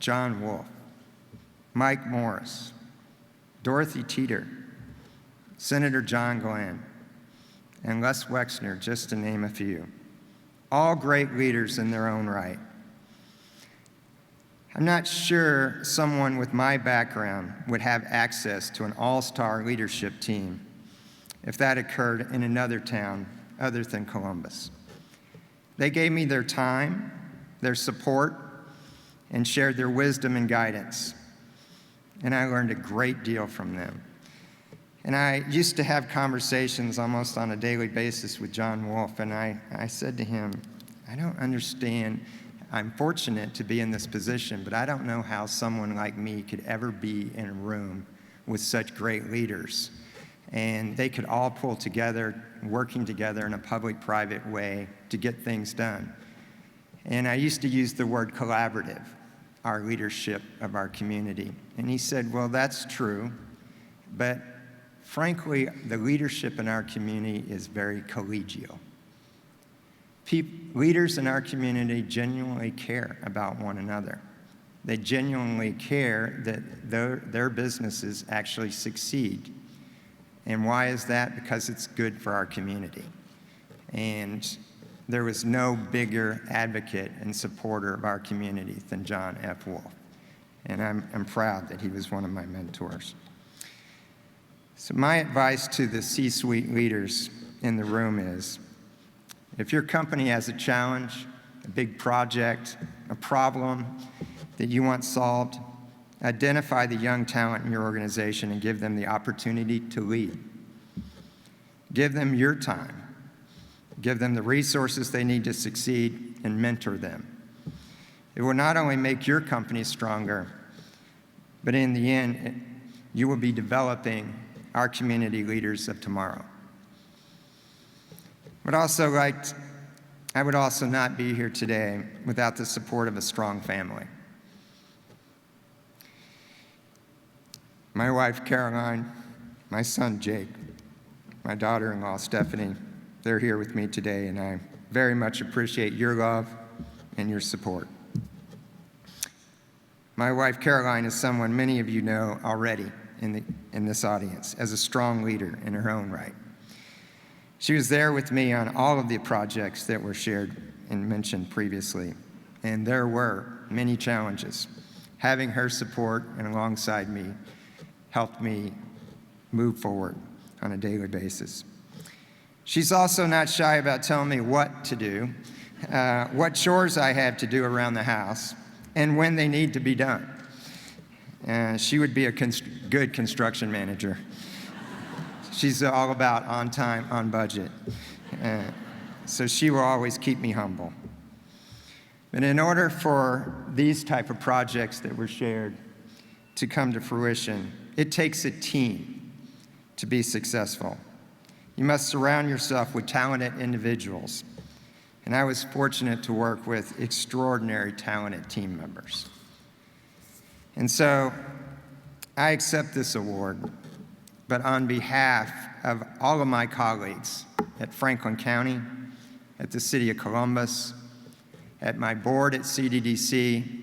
John Wolfe, Mike Morris, Dorothy Teeter, Senator John Glenn, and Les Wexner, just to name a few. All great leaders in their own right. I'm not sure someone with my background would have access to an all-star leadership team if that occurred in another town other than Columbus. They gave me their time, their support, and shared their wisdom and guidance. And I learned a great deal from them. And I used to have conversations almost on a daily basis with John Wolfe, and I said to him, I don't understand. I'm fortunate to be in this position, but I don't know how someone like me could ever be in a room with such great leaders. And they could all pull together, working together in a public-private way to get things done. And I used to use the word collaborative, our leadership of our community. And he said, well, that's true, but frankly, the leadership in our community is very collegial. Leaders in our community genuinely care about one another. They genuinely care that their businesses actually succeed. And why is that? Because it's good for our community. And there was no bigger advocate and supporter of our community than John F. Wolfe. And I'm proud that he was one of my mentors. So my advice to the C-suite leaders in the room is, if your company has a challenge, a big project, a problem that you want solved, identify the young talent in your organization and give them the opportunity to lead. Give them your time. Give them the resources they need to succeed and mentor them. It will not only make your company stronger, but in the end, you will be developing our community leaders of tomorrow. I would also not be here today without the support of a strong family. my wife Caroline, my son Jake, my daughter-in-law Stephanie, they're here with me today, and I very much appreciate your love and your support. My wife Caroline is someone many of you know already in this audience as a strong leader in her own right. She was there with me on all of the projects that were shared and mentioned previously, and there were many challenges. Having her support and alongside me helped me move forward on a daily basis. She's also not shy about telling me what to do, what chores I have to do around the house, and when they need to be done. She would be a good construction manager. She's all about on time, on budget. So she will always keep me humble. But in order for these type of projects that were shared to come to fruition, it takes a team to be successful. You must surround yourself with talented individuals. And I was fortunate to work with extraordinary talented team members. And so I accept this award, but on behalf of all of my colleagues at Franklin County, at the City of Columbus, at my board at CDDC,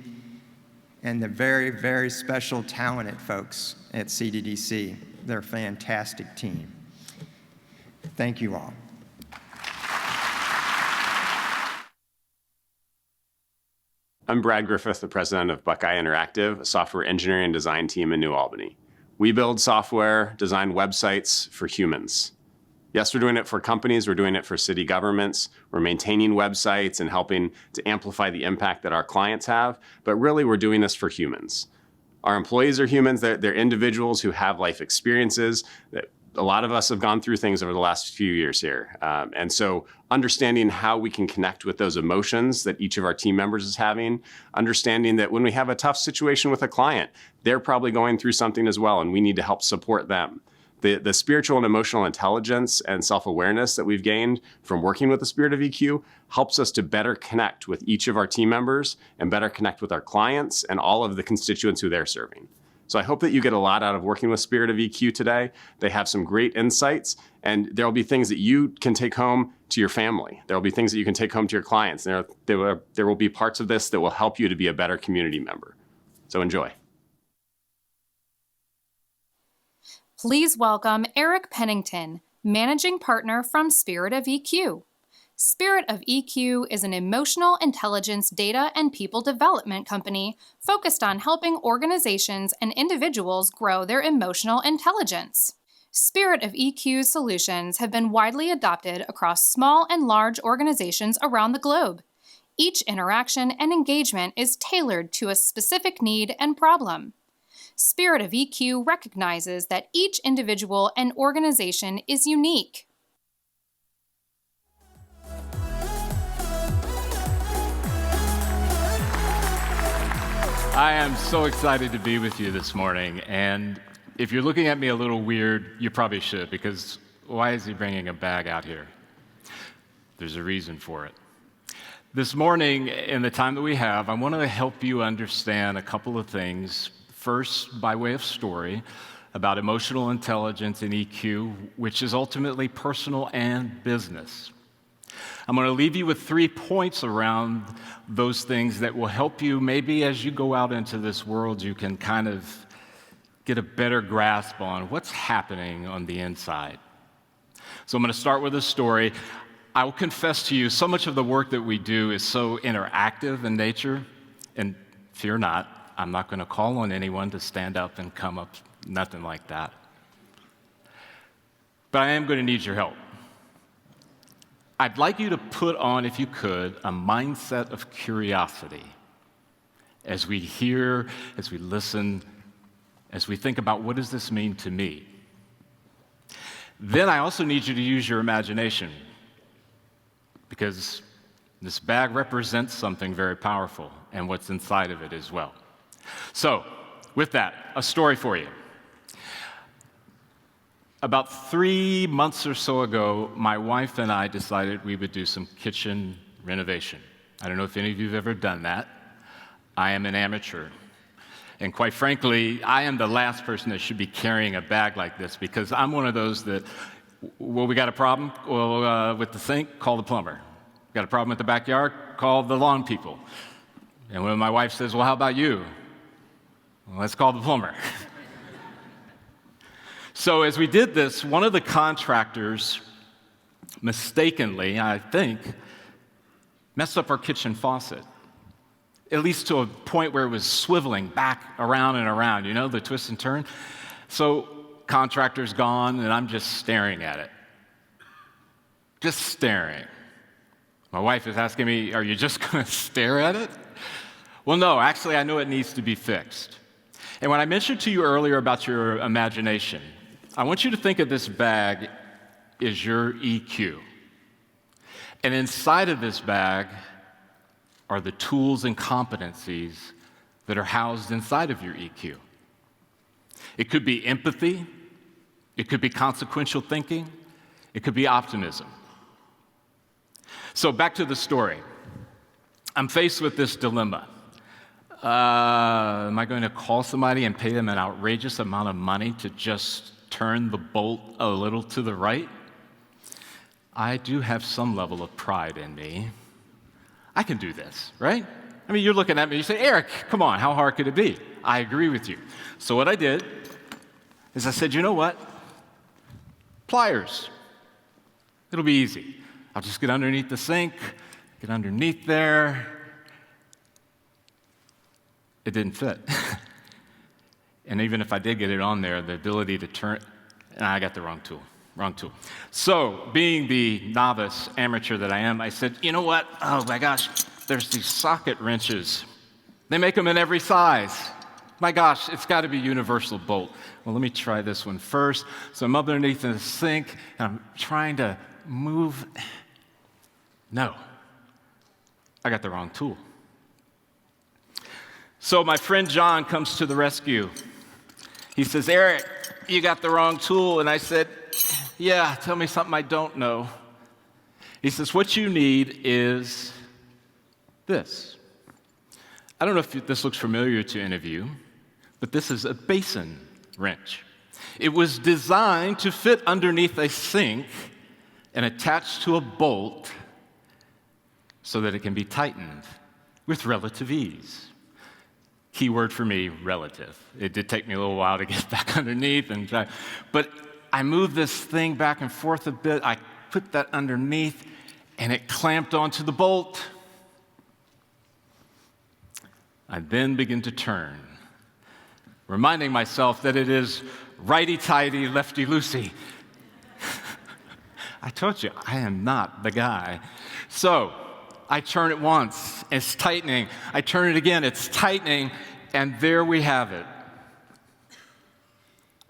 and the very, very special talented folks at CDDC, they're a fantastic team. Thank you all. I'm Brad Griffith, the president of Buckeye Interactive, a software engineering and design team in New Albany. We build software, design websites for humans. Yes, we're doing it for companies, we're doing it for city governments, we're maintaining websites and helping to amplify the impact that our clients have, but really we're doing this for humans. Our employees are humans, they're individuals who have life experiences. That a lot of us have gone through things over the last few years here. And so understanding how we can connect with those emotions that each of our team members is having, understanding that when we have a tough situation with a client, they're probably going through something as well, and we need to help support them. The spiritual and emotional intelligence and self-awareness that we've gained from working with the Spirit of EQ helps us to better connect with each of our team members and better connect with our clients and all of the constituents who they're serving. So I hope that you get a lot out of working with Spirit of EQ today. They have some great insights, and there'll be things that you can take home to your family. There'll be things that you can take home to your clients. There will be parts of this that will help you to be a better community member. So enjoy. Please welcome Eric Pennington, Managing Partner from Spirit of EQ. Spirit of EQ is an emotional intelligence data and people development company focused on helping organizations and individuals grow their emotional intelligence. Spirit of EQ solutions have been widely adopted across small and large organizations around the globe. Each interaction and engagement is tailored to a specific need and problem. Spirit of EQ recognizes that each individual and organization is unique. I am so excited to be with you this morning, and if you're looking at me a little weird, you probably should, because why is he bringing a bag out here? There's a reason for it. This morning, in the time that we have, I want to help you understand a couple of things. First, by way of story, about emotional intelligence and EQ, which is ultimately personal and business. I'm going to leave you with 3 points around those things that will help you, maybe as you go out into this world, you can kind of get a better grasp on what's happening on the inside. So I'm going to start with a story. I will confess to you, so much of the work that we do is so interactive in nature, and fear not, I'm not going to call on anyone to stand up and come up, nothing like that. But I am going to need your help. I'd like you to put on, if you could, a mindset of curiosity as we hear, as we listen, as we think about what does this mean to me. Then I also need you to use your imagination, because this bag represents something very powerful and what's inside of it as well. So, with that, a story for you. About 3 months or so ago, my wife and I decided we would do some kitchen renovation. I don't know if any of you have ever done that. I am an amateur. And quite frankly, I am the last person that should be carrying a bag like this because I'm one of those that, well, we got a problem with the sink, call the plumber. Got a problem with the backyard, call the lawn people. And when my wife says, well, how about you? Well, let's call the plumber. So as we did this, one of the contractors mistakenly, I think, messed up our kitchen faucet, at least to a point where it was swiveling back around and around, you know, the twist and turn. So contractor's gone, and I'm just staring at it. Just staring. My wife is asking me, are you just going to stare at it? Well, no, actually, I know it needs to be fixed. And when I mentioned to you earlier about your imagination, I want you to think of this bag as your EQ. And inside of this bag are the tools and competencies that are housed inside of your EQ. It could be empathy, it could be consequential thinking, it could be optimism. So back to the story. I'm faced with this dilemma. Am I going to call somebody and pay them an outrageous amount of money to just turn the bolt a little to the right? I do have some level of pride in me. I can do this, right? I mean, you're looking at me, you say, Eric, come on, how hard could it be? I agree with you. So what I did is I said, you know what? Pliers. It'll be easy. I'll just get underneath the sink, get underneath there. It didn't fit. And even if I did get it on there, the ability to turn, and I got the wrong tool. So, being the novice amateur that I am, I said, you know what? Oh my gosh, there's these socket wrenches. They make them in every size. My gosh, it's got to be universal bolt. Well, let me try this one first. So I'm up underneath the sink, and I'm trying to move. No, I got the wrong tool. So my friend John comes to the rescue. He says, Eric, you got the wrong tool. And I said, yeah, tell me something I don't know. He says, what you need is this. I don't know if this looks familiar to any of you, but this is a basin wrench. It was designed to fit underneath a sink and attached to a bolt so that it can be tightened with relative ease. Key word for me, relative. It did take me a little while to get back underneath and try, but I moved this thing back and forth a bit. I put that underneath, and it clamped onto the bolt. I then begin to turn, reminding myself that it is righty-tighty, lefty-loosey. I told you, I am not the guy. So I turn it once, it's tightening. I turn it again, it's tightening, and there we have it.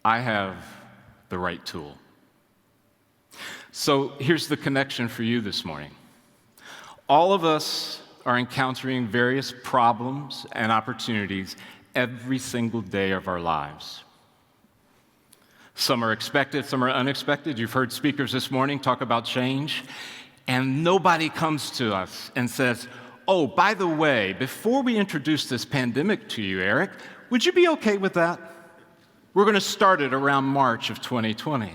I have the right tool. So here's the connection for you this morning. All of us are encountering various problems and opportunities every single day of our lives. Some are expected, some are unexpected. You've heard speakers this morning talk about change, and nobody comes to us and says, oh, by the way, before we introduce this pandemic to you, Eric, would you be okay with that? We're going to start it around March of 2020.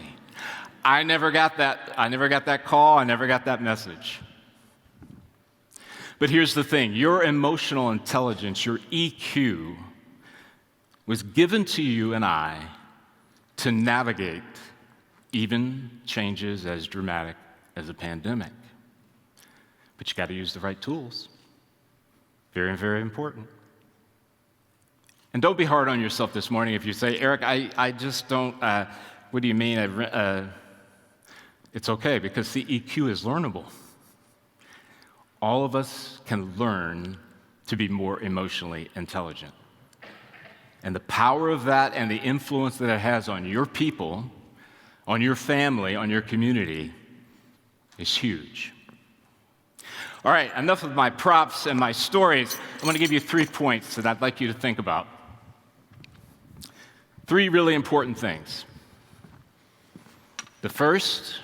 I never got that. I never got that call. I never got that message. But here's the thing. Your emotional intelligence, your EQ, was given to you and I to navigate even changes as dramatic as a pandemic. But you got to use the right tools. Very, very important. And don't be hard on yourself this morning if you say, Eric, I just don't, what do you mean? It's okay, because the EQ is learnable. All of us can learn to be more emotionally intelligent. And the power of that and the influence that it has on your people, on your family, on your community is huge. All right, enough of my props and my stories. I'm going to give you 3 points that I'd like you to think about. 3 really important things. The first,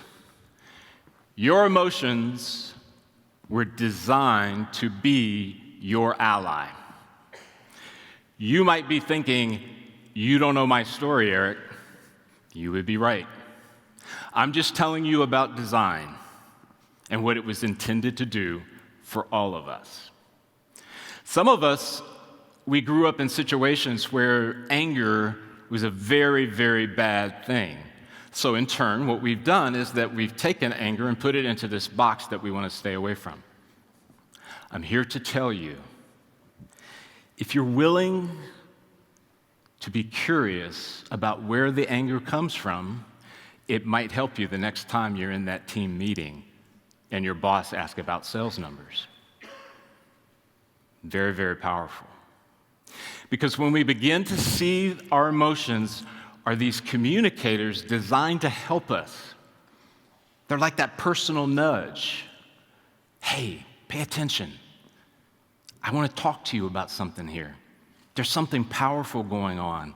your emotions were designed to be your ally. You might be thinking, you don't know my story, Eric. You would be right. I'm just telling you about design and what it was intended to do for all of us. Some of us, we grew up in situations where anger was a very, very bad thing. So in turn, what we've done is that we've taken anger and put it into this box that we want to stay away from. I'm here to tell you, if you're willing to be curious about where the anger comes from, it might help you the next time you're in that team meeting and your boss asks about sales numbers. Very, very powerful. Because when we begin to see our emotions are these communicators designed to help us. They're like that personal nudge. Hey, pay attention. I want to talk to you about something here. There's something powerful going on.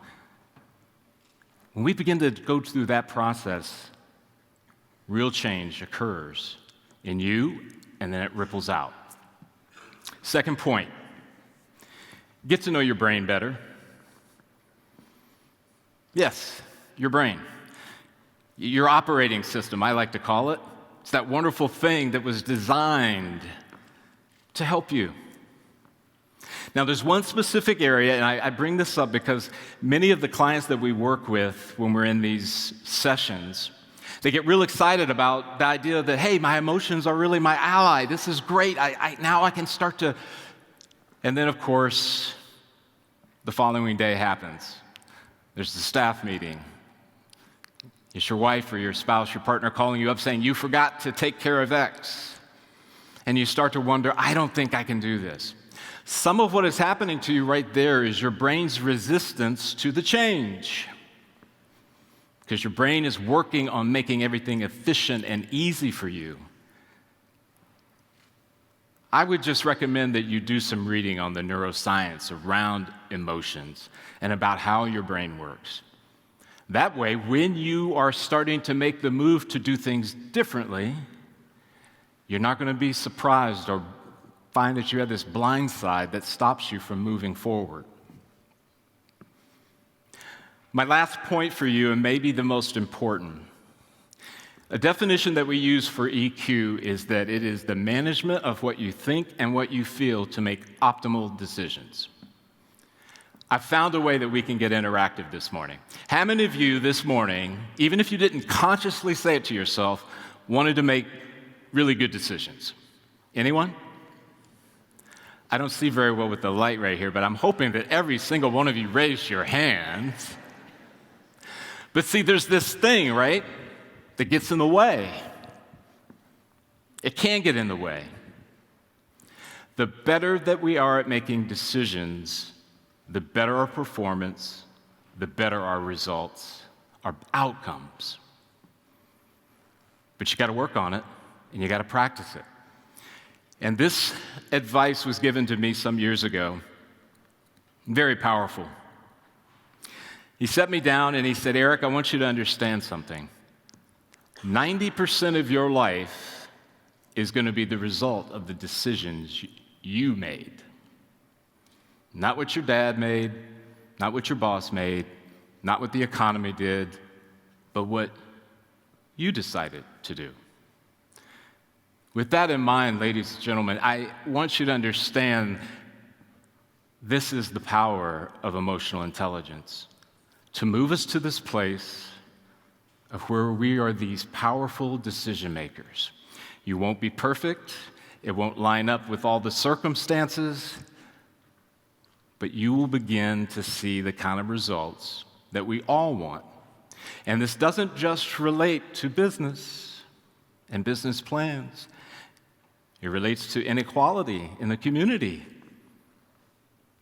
When we begin to go through that process, real change occurs in you, and then it ripples out. Second point, get to know your brain better. Yes, your brain. Your operating system, I like to call it. It's that wonderful thing that was designed to help you. Now, there's one specific area, and I bring this up because many of the clients that we work with when we're in these sessions, they get real excited about the idea that, hey, my emotions are really my ally. This is great. Now I can start to... And then, of course, the following day happens. There's the staff meeting. It's your wife or your spouse, your partner calling you up saying, you forgot to take care of X. And you start to wonder, I don't think I can do this. Some of what is happening to you right there is your brain's resistance to the change. Because your brain is working on making everything efficient and easy for you. I would just recommend that you do some reading on the neuroscience around emotions and about how your brain works. That way, when you are starting to make the move to do things differently, you're not going to be surprised or find that you have this blind side that stops you from moving forward. My last point for you, and maybe the most important, a definition that we use for EQ is that it is the management of what you think and what you feel to make optimal decisions. I found a way that we can get interactive this morning. How many of you this morning, even if you didn't consciously say it to yourself, wanted to make really good decisions? Anyone? I don't see very well with the light right here, but I'm hoping that every single one of you raised your hands. But see, there's this thing, right, that gets in the way. It can get in the way. The better that we are at making decisions, the better our performance, the better our results, our outcomes. But you got to work on it, and you got to practice it. And this advice was given to me some years ago. Very powerful. He set me down and he said, Eric, I want you to understand something. 90% of your life is going to be the result of the decisions you made. Not what your dad made, not what your boss made, not what the economy did, but what you decided to do. With that in mind, ladies and gentlemen, I want you to understand this is the power of emotional intelligence, to move us to this place of where we are these powerful decision makers. You won't be perfect, it won't line up with all the circumstances, but you will begin to see the kind of results that we all want. And this doesn't just relate to business and business plans. It relates to inequality in the community.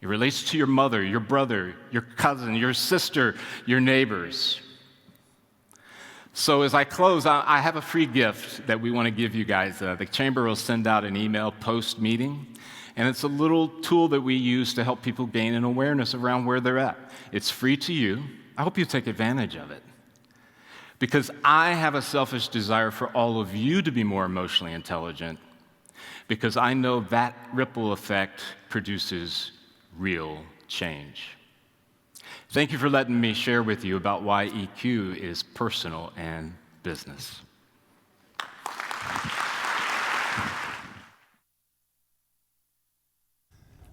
It relates to your mother, your brother, your cousin, your sister, your neighbors. So as I close, I have a free gift that we want to give you guys. The Chamber will send out an email post-meeting, and it's a little tool that we use to help people gain an awareness around where they're at. It's free to you. I hope you take advantage of it. Because I have a selfish desire for all of you to be more emotionally intelligent, because I know that ripple effect produces real change. Thank you for letting me share with you about why EQ is personal and business.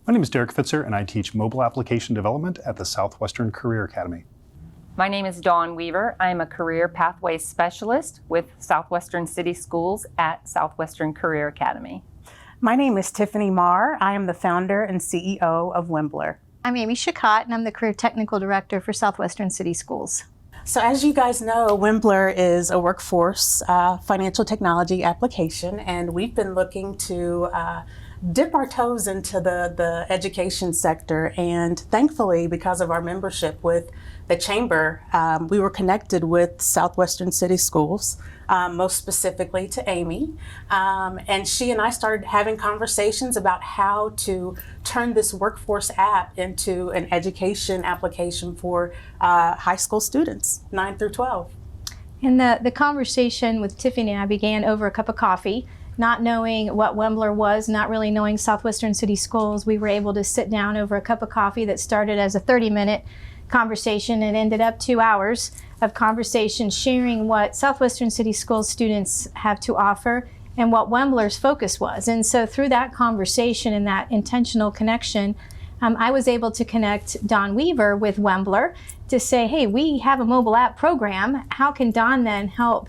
My name is Derek Fitzer, and I teach mobile application development at the Southwestern Career Academy. My name is Dawn Weaver. I am a career pathways specialist with Southwestern City Schools at Southwestern Career Academy. My name is Tiffany Marr. I am the founder and CEO of Wimbler. I'm Amy Chacott, and I'm the Career Technical Director for Southwestern City Schools. So as you guys know, Wimbler is a workforce financial technology application, and we've been looking to dip our toes into the education sector. And thankfully, because of our membership with the Chamber, we were connected with Southwestern City Schools, most specifically to Amy. And she and I started having conversations about how to turn this workforce app into an education application for high school students, 9 through 12. And the conversation with Tiffany and I began over a cup of coffee. Not knowing what Wimbler was, not really knowing Southwestern City Schools, we were able to sit down over a cup of coffee that started as a 30-minute conversation and ended up 2 hours of conversation sharing what Southwestern City Schools students have to offer and what Wimbler's focus was. And so through that conversation and that intentional connection, I was able to connect Dawn Weaver with Wimbler to say, hey, we have a mobile app program. How can Dawn then help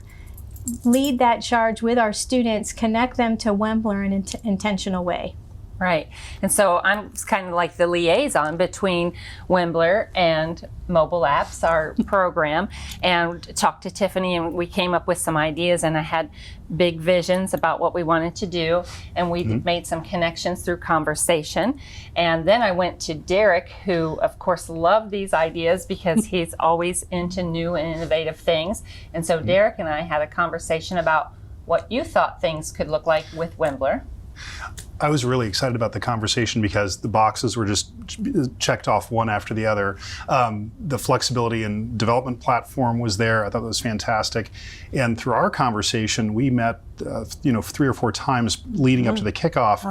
lead that charge with our students, connect them to Wimbler in an intentional way? Right. And so I'm kind of like the liaison between Wimbler and mobile apps, our program, and talked to Tiffany, and we came up with some ideas, and I had big visions about what we wanted to do, and we made some connections through conversation. And then I went to Derek, who of course loved these ideas because he's always into new and innovative things. And so Derek and I had a conversation about what you thought things could look like with Wimbler. I was really excited about the conversation because the boxes were just checked off one after the other. The flexibility and development platform was there. I thought that was fantastic. And through our conversation, we met 3 or 4 times leading up to the kickoff,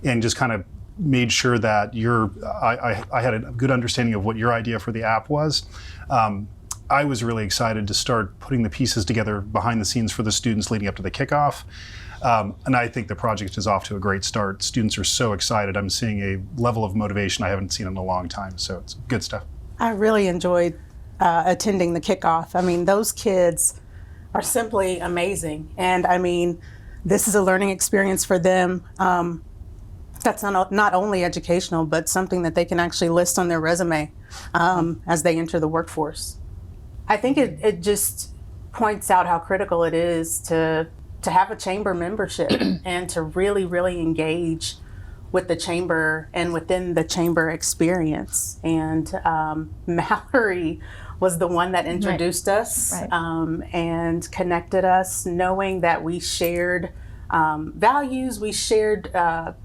and just kind of made sure that I had a good understanding of what your idea for the app was. I was really excited to start putting the pieces together behind the scenes for the students leading up to the kickoff. And I think the project is off to a great start. Students are so excited. I'm seeing a level of motivation I haven't seen in a long time, so it's good stuff. I really enjoyed attending the kickoff. I mean, those kids are simply amazing. And I mean, this is a learning experience for them that's not only educational, but something that they can actually list on their resume as they enter the workforce. I think it just points out how critical it is to have a chamber membership and to really, really engage with the chamber and within the chamber experience. And Mallory was the one that introduced us and connected us, knowing that we shared values, we shared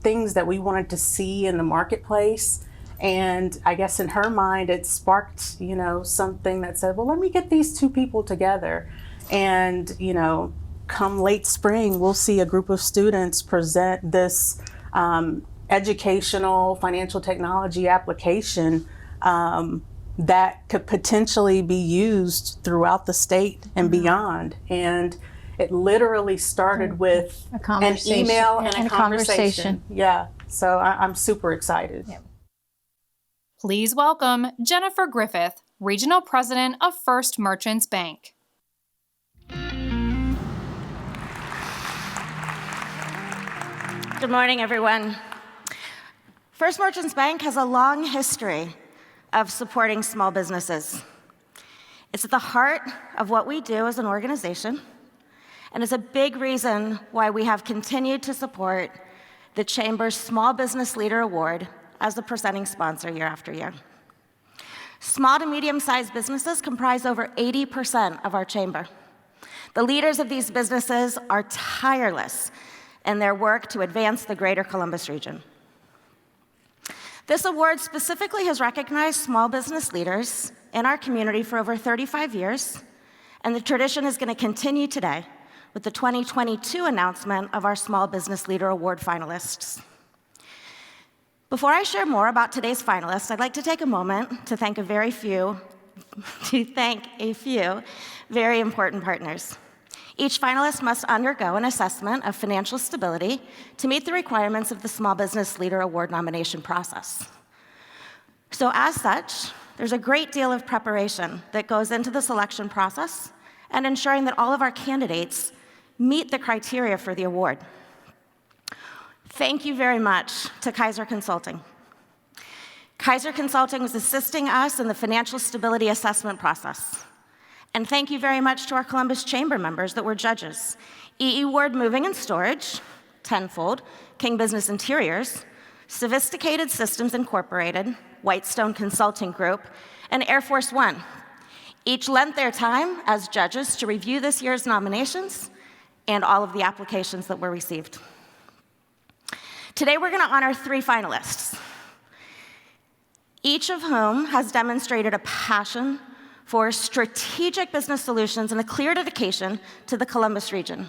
things that we wanted to see in the marketplace. And I guess in her mind, it sparked, something that said, well, let me get these 2 people together. And, come late spring, we'll see a group of students present this educational financial technology application that could potentially be used throughout the state and beyond. And it literally started with an email and a conversation. Yeah, so I'm super excited. Yeah. Please welcome Jennifer Griffith, Regional President of First Merchants Bank. Good morning, everyone. First Merchants Bank has a long history of supporting small businesses. It's at the heart of what we do as an organization, and is a big reason why we have continued to support the Chamber's Small Business Leader Award as the presenting sponsor year after year. Small to medium-sized businesses comprise over 80% of our Chamber. The leaders of these businesses are tireless in their work to advance the greater Columbus region. This award specifically has recognized small business leaders in our community for over 35 years, and the tradition is going to continue today with the 2022 announcement of our Small Business Leader Award finalists. Before I share more about today's finalists, I'd like to take a moment to thank a few very important partners. Each finalist must undergo an assessment of financial stability to meet the requirements of the Small Business Leader Award nomination process. So as such, there's a great deal of preparation that goes into the selection process and ensuring that all of our candidates meet the criteria for the award. Thank you very much to Kaiser Consulting. Kaiser Consulting was assisting us in the financial stability assessment process. And thank you very much to our Columbus Chamber members that were judges. E.E. Ward Moving and Storage, Tenfold, King Business Interiors, Sophisticated Systems Incorporated, Whitestone Consulting Group, and Air Force One. Each lent their time as judges to review this year's nominations and all of the applications that were received. Today we're going to honor 3 finalists, each of whom has demonstrated a passion for strategic business solutions and a clear dedication to the Columbus region.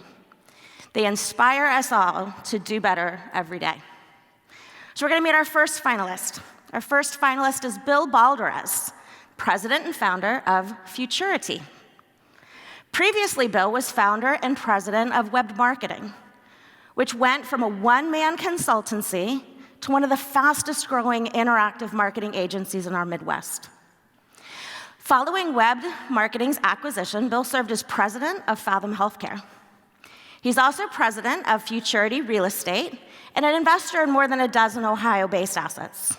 They inspire us all to do better every day. So we're going to meet our first finalist. Our first finalist is Bill Balderas, president and founder of Futurity. Previously, Bill was founder and president of Web Marketing, which went from a one-man consultancy to one of the fastest growing interactive marketing agencies in our Midwest. Following Web Marketing's acquisition, Bill served as president of Fathom Healthcare. He's also president of Futurity Real Estate and an investor in more than a dozen Ohio-based assets.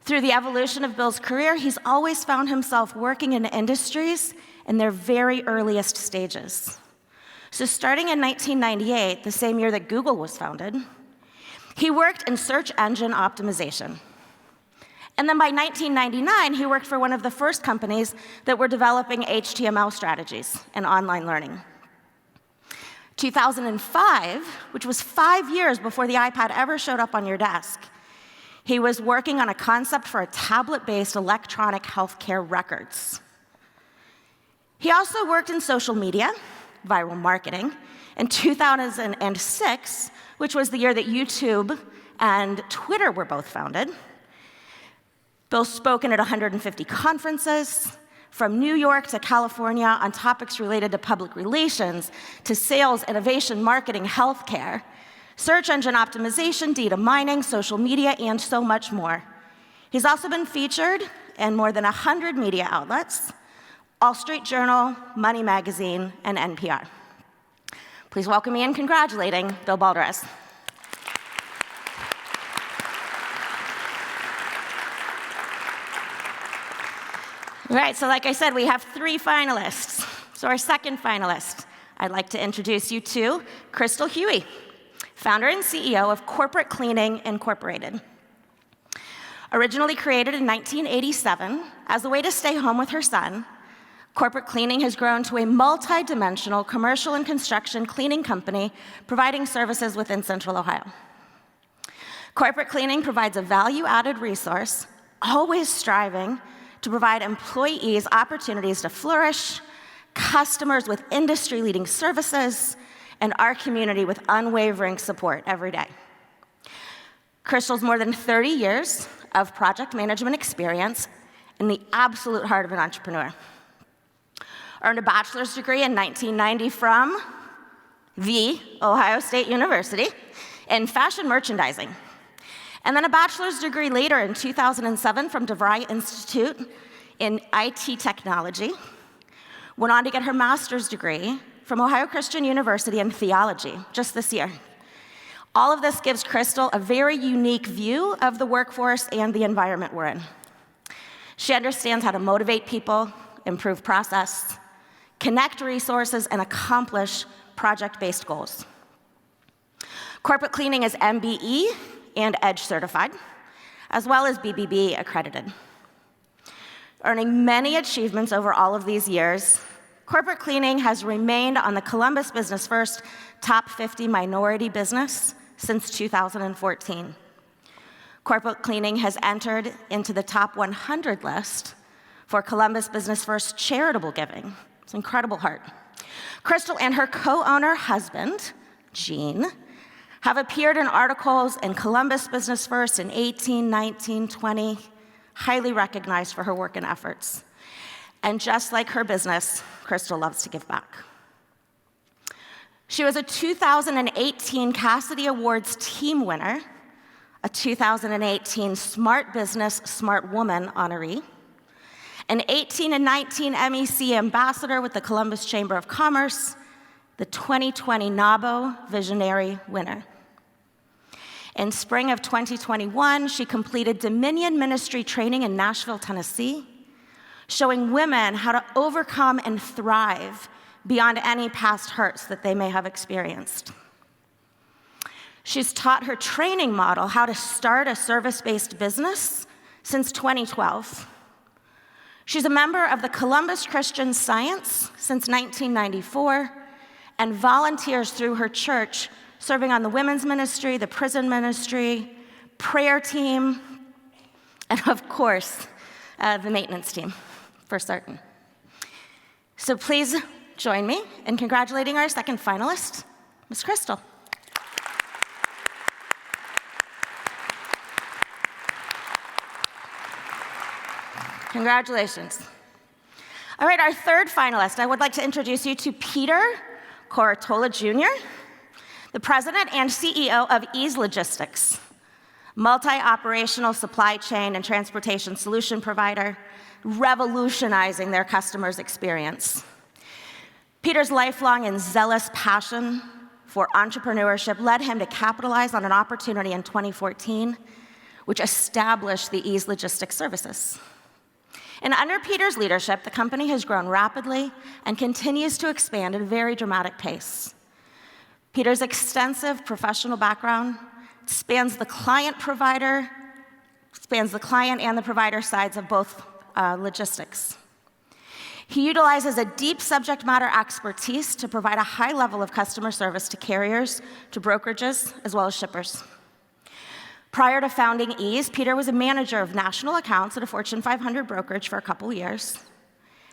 Through the evolution of Bill's career, he's always found himself working in industries in their very earliest stages. So starting in 1998, the same year that Google was founded, he worked in search engine optimization. And then by 1999, he worked for one of the first companies that were developing HTML strategies and online learning. 2005, which was 5 years before the iPad ever showed up on your desk, he was working on a concept for a tablet-based electronic healthcare records. He also worked in social media, viral marketing, in 2006, which was the year that YouTube and Twitter were both founded. Bill's spoken at 150 conferences, from New York to California, on topics related to public relations, to sales, innovation, marketing, healthcare, search engine optimization, data mining, social media, and so much more. He's also been featured in more than 100 media outlets, Wall Street Journal, Money Magazine, and NPR. Please welcome me in congratulating Bill Balderas. All right, so like I said, we have 3 finalists. So our second finalist, I'd like to introduce you to Crystal Huey, founder and CEO of Corporate Cleaning Incorporated. Originally created in 1987 as a way to stay home with her son, Corporate Cleaning has grown to a multi-dimensional commercial and construction cleaning company providing services within Central Ohio. Corporate Cleaning provides a value-added resource, always striving to provide employees opportunities to flourish, customers with industry-leading services, and our community with unwavering support every day. Crystal's more than 30 years of project management experience in the absolute heart of an entrepreneur. Earned a bachelor's degree in 1990 from the Ohio State University in fashion merchandising. And then a bachelor's degree later in 2007 from DeVry Institute in IT technology. Went on to get her master's degree from Ohio Christian University in theology just this year. All of this gives Crystal a very unique view of the workforce and the environment we're in. She understands how to motivate people, improve process, connect resources, and accomplish project-based goals. Corporate Cleaning is MBE and EDGE certified, as well as BBB accredited. Earning many achievements over all of these years, Corporate Cleaning has remained on the Columbus Business First Top 50 Minority Business since 2014. Corporate Cleaning has entered into the top 100 list for Columbus Business First charitable giving. It's an incredible heart. Crystal and her co-owner husband, Gene, have appeared in articles in Columbus Business First in 18, 19, 20, highly recognized for her work and efforts. And just like her business, Crystal loves to give back. She was a 2018 Cassidy Awards team winner, a 2018 Smart Business, Smart Woman honoree, an 18 and 19 MEC ambassador with the Columbus Chamber of Commerce, the 2020 NABO Visionary winner. In spring of 2021, she completed Dominion Ministry training in Nashville, Tennessee, showing women how to overcome and thrive beyond any past hurts that they may have experienced. She's taught her training model how to start a service-based business since 2012. She's a member of the Columbus Christian Science since 1994 and volunteers through her church, serving on the women's ministry, the prison ministry, prayer team, and of course, the maintenance team, for certain. So please join me in congratulating our second finalist, Ms. Crystal. Congratulations. All right, our third finalist, I would like to introduce you to Peter Coratola Jr., the president and CEO of Ease Logistics, multi-operational supply chain and transportation solution provider, revolutionizing their customers' experience. Peter's lifelong and zealous passion for entrepreneurship led him to capitalize on an opportunity in 2014, which established the Ease Logistics Services. And under Peter's leadership, the company has grown rapidly and continues to expand at a very dramatic pace. Peter's extensive professional background spans the client and the provider sides of both logistics. He utilizes a deep subject matter expertise to provide a high level of customer service to carriers, to brokerages, as well as shippers. Prior to founding Ease, Peter was a manager of national accounts at a Fortune 500 brokerage for a couple years.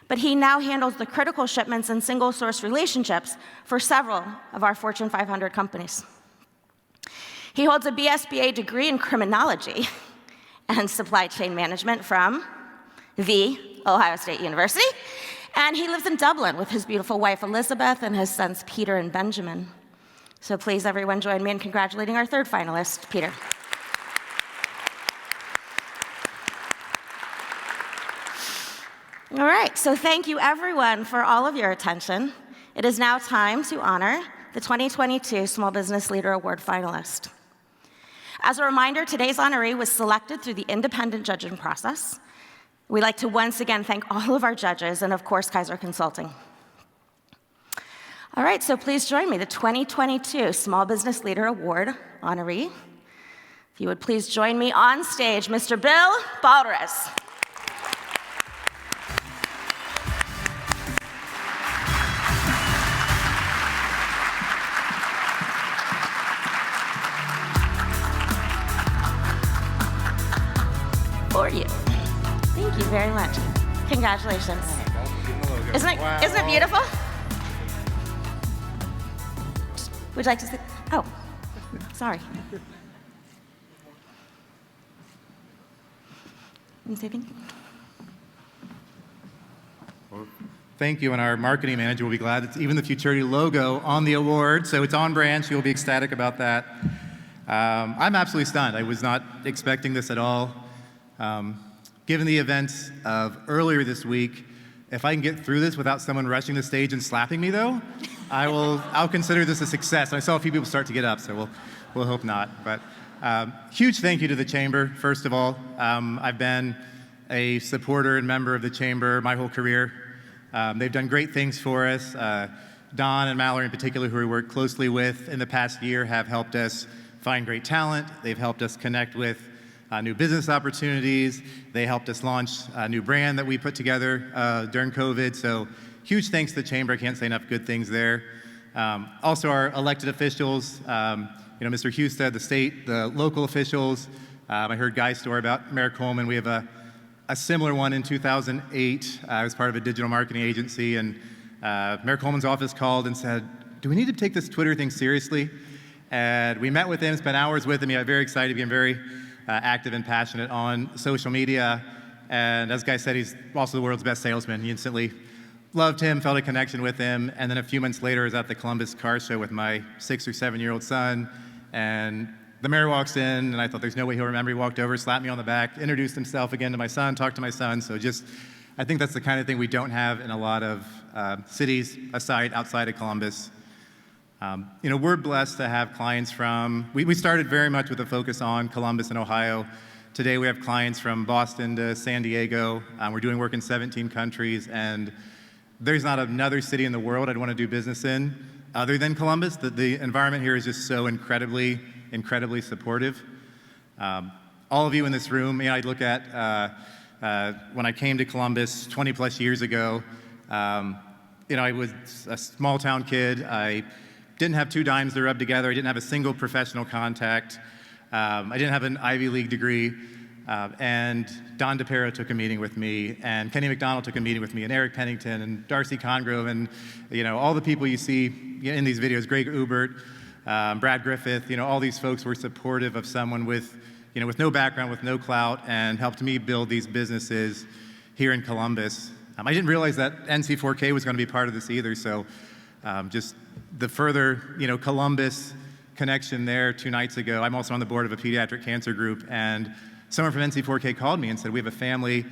But he now handles the critical shipments and single source relationships for several of our Fortune 500 companies. He holds a BSBA degree in criminology and supply chain management from the Ohio State University, and he lives in Dublin with his beautiful wife Elizabeth and his sons Peter and Benjamin. So please everyone join me in congratulating our third finalist, Peter. All right, so thank you everyone for all of your attention. It is now time to honor the 2022 Small Business Leader Award finalist. As a reminder, today's honoree was selected through the independent judging process. We'd like to once again thank all of our judges and of course Kaiser Consulting. All right, so please join me, the 2022 Small Business Leader Award honoree. If you would please join me on stage, Mr. Bill Balderas. For you. Thank you very much. Congratulations. Isn't it beautiful? Would you like to say? Oh, sorry. Thank you, and our marketing manager will be glad. It's even the Futurity logo on the award, so it's on brand. She will be ecstatic about that. I'm absolutely stunned. I was not expecting this at all. Given the events of earlier this week, if I can get through this without someone rushing the stage and slapping me, though, I'll consider this a success. I saw a few people start to get up, so we'll hope not. But huge thank you to the Chamber, first of all. I've been a supporter and member of the Chamber my whole career. They've done great things for us. Don and Mallory in particular, who we worked closely with in the past year, have helped us find great talent. They've helped us connect with new business opportunities. They helped us launch a new brand that we put together during COVID. So huge thanks to the Chamber. I can't say enough good things there. Also our elected officials, Mr. Husted, the state, the local officials. I heard Guy's story about Mayor Coleman. We have a similar one in 2008. I was part of a digital marketing agency, and Mayor Coleman's office called and said, do we need to take this Twitter thing seriously? And we met with him, spent hours with him. He got very excited, became very active and passionate on social media. And as Guy said, he's also the world's best salesman. He instantly loved him, felt a connection with him. And then a few months later, I was at the Columbus car show with my 6 or 7-year-old son. And the mayor walks in, and I thought, there's no way he'll remember. He walked over, slapped me on the back, introduced himself again to my son, talked to my son. So just, I think that's the kind of thing we don't have in a lot of cities outside of Columbus. We're blessed to have clients from, we started very much with a focus on Columbus and Ohio. Today we have clients from Boston to San Diego. We're doing work in 17 countries, and there's not another city in the world I'd want to do business in other than Columbus. The environment here is just so incredibly supportive. All of you in this room, I look at when I came to Columbus 20 plus years ago, I was a small town kid. I didn't have 2 dimes to rub together. I didn't have a single professional contact. I didn't have an Ivy League degree. And Don DePero took a meeting with me, and Kenny McDonald took a meeting with me, and Eric Pennington, and Darcy Congrove, and all the people you see in these videos, Greg Ubert, Brad Griffith, all these folks were supportive of someone with no background, with no clout, and helped me build these businesses here in Columbus. I didn't realize that NC4K was going to be part of this either, so just the further, Columbus connection there 2 nights ago. I'm also on the board of a pediatric cancer group, and someone from NC4K called me and said, we have a family,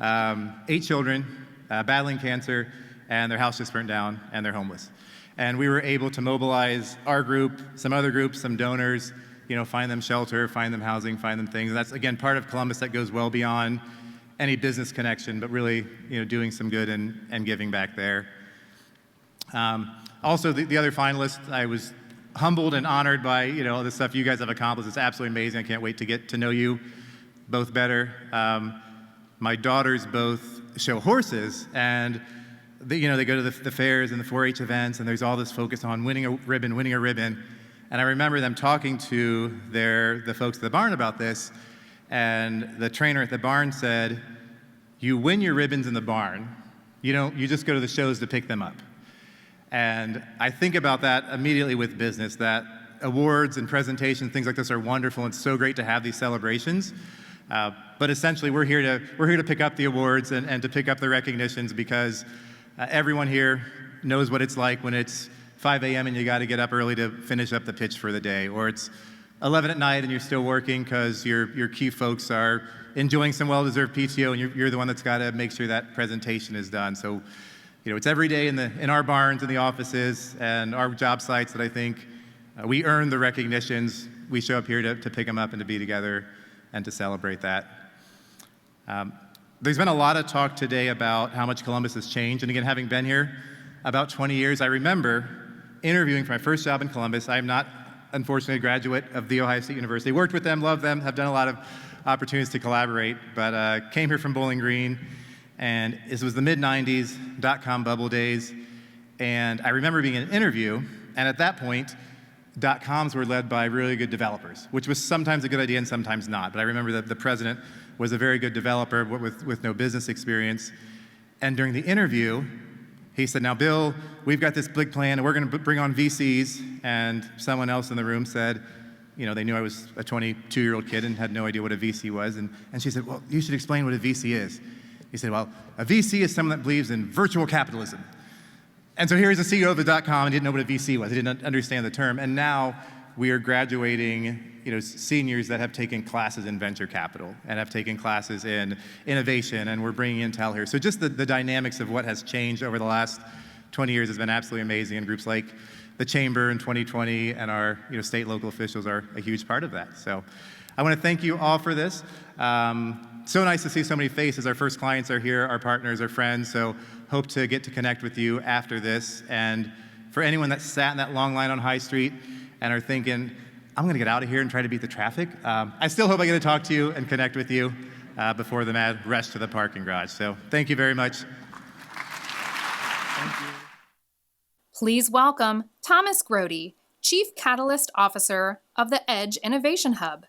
8 children, battling cancer, and their house just burnt down, and they're homeless. And we were able to mobilize our group, some other groups, some donors, find them shelter, find them housing, find them things. And that's, again, part of Columbus that goes well beyond any business connection, but really, doing some good and giving back there. Also, the other finalists, I was humbled and honored by, the stuff you guys have accomplished. It's absolutely amazing. I can't wait to get to know you both better. My daughters both show horses, and they go to the fairs and the 4-H events, and there's all this focus on winning a ribbon. And I remember them talking to the folks at the barn about this, and the trainer at the barn said, you win your ribbons in the barn. You just go to the shows to pick them up. And I think about that immediately with business, that awards and presentations, things like this are wonderful, and it's so great to have these celebrations. But essentially, we're here to pick up the awards and to pick up the recognitions, because everyone here knows what it's like when it's 5 a.m. and you got to get up early to finish up the pitch for the day, or it's 11 at night and you're still working because your key folks are enjoying some well-deserved PTO, and you're the one that's got to make sure that presentation is done. So, it's every day in our barns, in the offices, and our job sites that I think we earn the recognitions. We show up here to pick them up and to be together and to celebrate that. There's been a lot of talk today about how much Columbus has changed. And again, having been here about 20 years, I remember interviewing for my first job in Columbus. I am not, unfortunately, a graduate of The Ohio State University. Worked with them, loved them, have done a lot of opportunities to collaborate, but came here from Bowling Green. And this was the mid-90s, dot-com bubble days. And I remember being in an interview, and at that point, dot-coms were led by really good developers, which was sometimes a good idea and sometimes not. But I remember that the president was a very good developer with no business experience. And during the interview, he said, now, Bill, we've got this big plan, and we're going to bring on VCs. And someone else in the room said, they knew I was a 22-year-old kid and had no idea what a VC was. And she said, well, you should explain what a VC is. He said, well, a VC is someone that believes in virtual capitalism. And so here's the CEO of the dot-com and didn't know what a VC was. He didn't understand the term. And now we are graduating, seniors that have taken classes in venture capital and have taken classes in innovation, and we're bringing Intel here. So just the dynamics of what has changed over the last 20 years has been absolutely amazing. And groups like the Chamber in 2020 and our state local officials are a huge part of that. So I want to thank you all for this. So nice to see so many faces. Our first clients are here, our partners, our friends, so hope to get to connect with you after this. And for anyone that sat in that long line on High Street and are thinking, I'm going to get out of here and try to beat the traffic, I still hope I get to talk to you and connect with you before the mad rush to the parking garage. So thank you very much. Thank you. Please welcome Thomas Grody, Chief Catalyst Officer of the Edge Innovation Hub.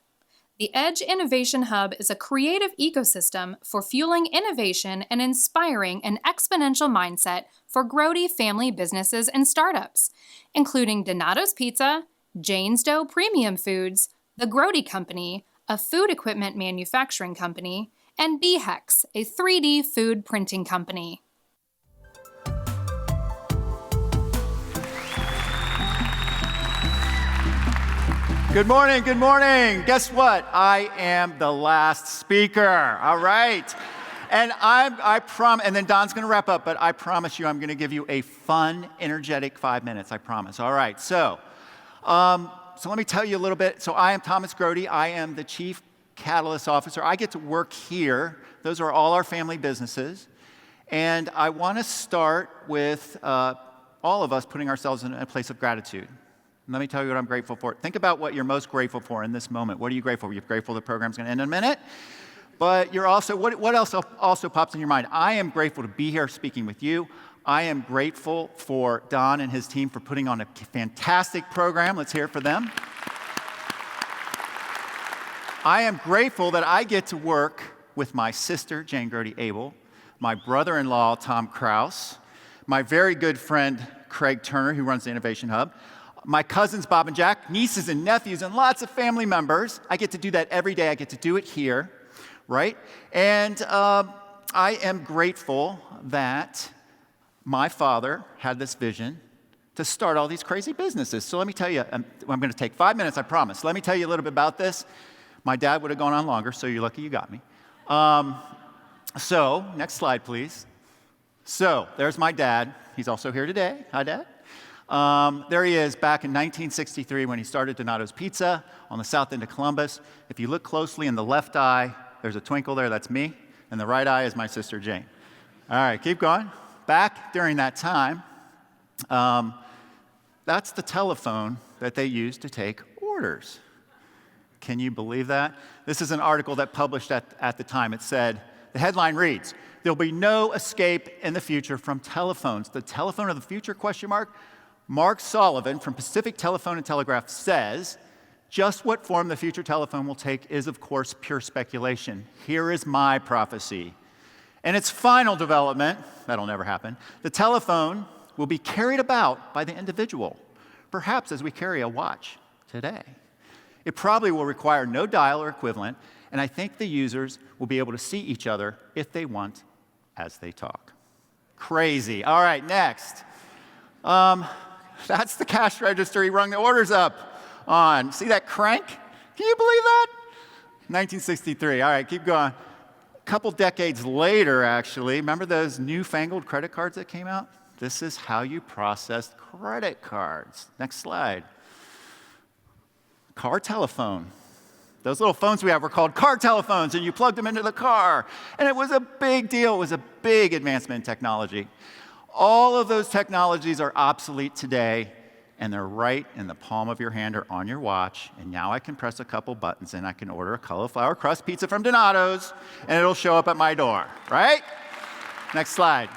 The Edge Innovation Hub is a creative ecosystem for fueling innovation and inspiring an exponential mindset for Grody family businesses and startups, including Donato's Pizza, Jane's Dough Premium Foods, The Grody Company, a food equipment manufacturing company, and BHEX, a 3D food printing company. Good morning, good morning. Guess what? I am the last speaker, all right? And I promise, and then Don's gonna wrap up, but I promise you I'm gonna give you a fun, energetic 5 minutes, I promise. All right, so let me tell you a little bit. So I am Thomas Grody. I am the Chief Catalyst Officer. I get to work here. Those are all our family businesses. And I wanna start with all of us putting ourselves in a place of gratitude. And let me tell you what I'm grateful for. Think about what you're most grateful for in this moment. What are you grateful for? You're grateful the program's gonna end in a minute? But you're also, what else also pops in your mind? I am grateful to be here speaking with you. I am grateful for Don and his team for putting on a fantastic program. Let's hear it for them. I am grateful that I get to work with my sister, Jane Grody Abel, my brother-in-law, Tom Kraus, my very good friend, Craig Turner, who runs the Innovation Hub, my cousins, Bob and Jack, nieces and nephews, and lots of family members. I get to do that every day. I get to do it here. Right? And I am grateful that my father had this vision to start all these crazy businesses. So let me tell you, I'm going to take 5 minutes, I promise. Let me tell you a little bit about this. My dad would have gone on longer, so you're lucky you got me. So, next slide, please. So, there's my dad. He's also here today. Hi, Dad. There he is back in 1963 when he started Donato's Pizza on the south end of Columbus. If you look closely in the left eye, there's a twinkle there, that's me, and the right eye is my sister Jane. All right, keep going. Back during that time, that's the telephone that they used to take orders. Can you believe that? This is an article that published at the time. It said, the headline reads, "There'll be no escape in the future from telephones." The telephone of the future, question mark? Mark Sullivan from Pacific Telephone and Telegraph says, just what form the future telephone will take is, of course, pure speculation. Here is my prophecy. In its final development, that'll never happen, the telephone will be carried about by the individual, perhaps as we carry a watch today. It probably will require no dial or equivalent, and I think the users will be able to see each other if they want as they talk. Crazy. All right, next. That's the cash register he rung the orders up on. See that crank? Can you believe that? 1963. All right, keep going. A couple decades later, actually, remember those newfangled credit cards that came out? This is how you processed credit cards. Next slide. Car telephone. Those little phones we have were called car telephones, and you plugged them into the car. And it was a big deal. It was a big advancement in technology. All of those technologies are obsolete today, and they're right in the palm of your hand or on your watch. And now I can press a couple buttons and I can order a cauliflower crust pizza from Donato's, and it'll show up at my door, right? Next slide.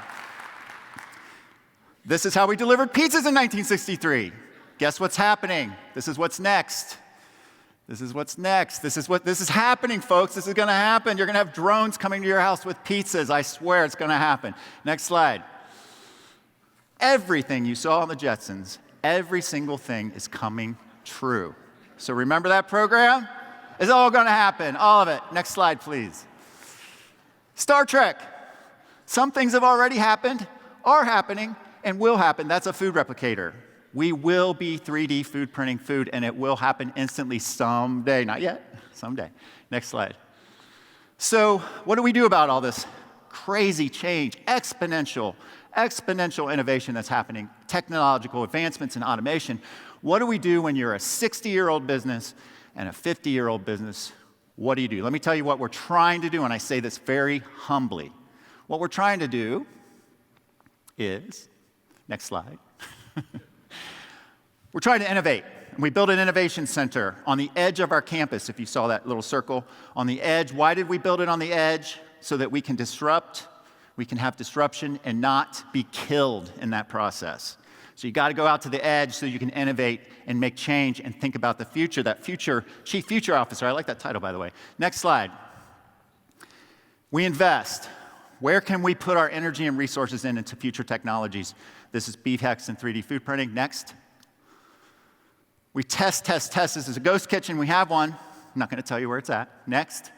This is how we delivered pizzas in 1963. Guess what's happening? This is what's next. This is what's next. This is happening, folks. This is gonna happen. You're gonna have drones coming to your house with pizzas. I swear it's gonna happen. Next slide. Everything you saw on the Jetsons, every single thing is coming true. So remember that program? It's all gonna happen, all of it. Next slide, please. Star Trek. Some things have already happened, are happening, and will happen. That's a food replicator. We will be 3D food printing food, and it will happen instantly someday. Not yet, someday. Next slide. So what do we do about all this crazy change, exponential innovation that's happening, technological advancements in automation? What do we do when you're a 60-year-old business and a 50-year-old business? What do you do? Let me tell you what we're trying to do, and I say this very humbly. What we're trying to do is, next slide. We're trying to innovate. We built an innovation center on the edge of our campus, if you saw that little circle on the edge. Why did we build it on the edge? So that we can disrupt, we can have disruption and not be killed in that process. So you got to go out to the edge so you can innovate and make change and think about the future, that future, Chief Future Officer. I like that title, by the way. Next slide. We invest. Where can we put our energy and resources into future technologies? This is BHEX and 3D food printing. Next. We test. This is a ghost kitchen. We have one. I'm not going to tell you where it's at. Next.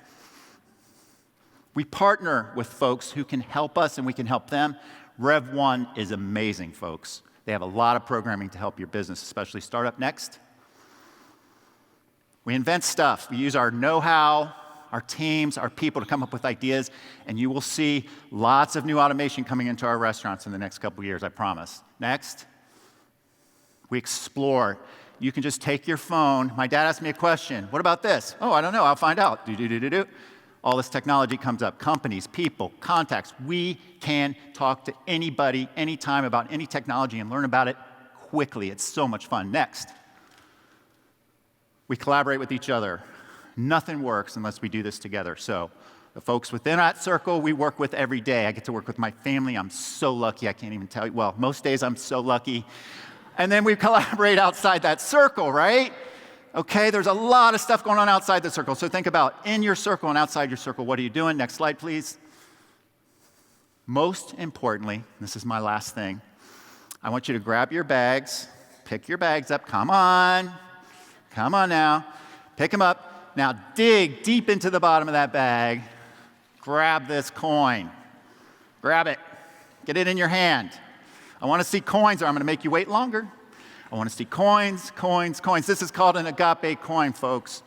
We partner with folks who can help us and we can help them. Rev 1 is amazing, folks. They have a lot of programming to help your business, especially startup. Next. We invent stuff. We use our know-how, our teams, our people to come up with ideas, and you will see lots of new automation coming into our restaurants in the next couple of years, I promise. Next. We explore. You can just take your phone. My dad asked me a question. What about this? Oh, I don't know. I'll find out. Do. All this technology comes up. Companies, people, contacts. We can talk to anybody, anytime about any technology and learn about it quickly. It's so much fun. Next. We collaborate with each other. Nothing works unless we do this together. So the folks within that circle we work with every day. I get to work with my family. I'm so lucky. I can't even tell you. Well, most days I'm so lucky. And then we collaborate outside that circle, right? Okay, there's a lot of stuff going on outside the circle. So think about in your circle and outside your circle, what are you doing? Next slide, please. Most importantly, this is my last thing, I want you to grab your bags, pick your bags up. Come on now. Pick them up. Now dig deep into the bottom of that bag. Grab this coin. Grab it. Get it in your hand. I want to see coins, or I'm going to make you wait longer. I want to see coins. This is called an agape coin, folks.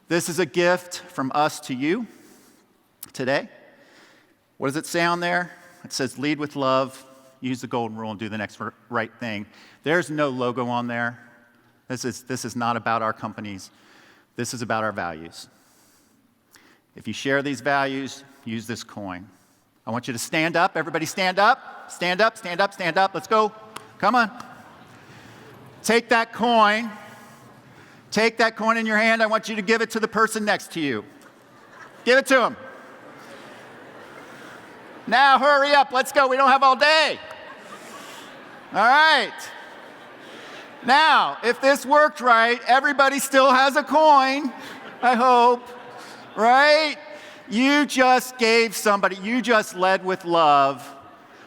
This is a gift from us to you today. What does it say on there? It says, lead with love, use the golden rule, and do the next right thing. There's no logo on there. This is not about our companies. This is about our values. If you share these values, use this coin. I want you to stand up. Everybody stand up. Stand up. Let's go. Come on. Take that coin. Take that coin in your hand. I want you to give it to the person next to you. Give it to him. Now hurry up. Let's go. We don't have all day. All right. Now, if this worked right, everybody still has a coin, I hope, right? You just gave somebody, you just led with love.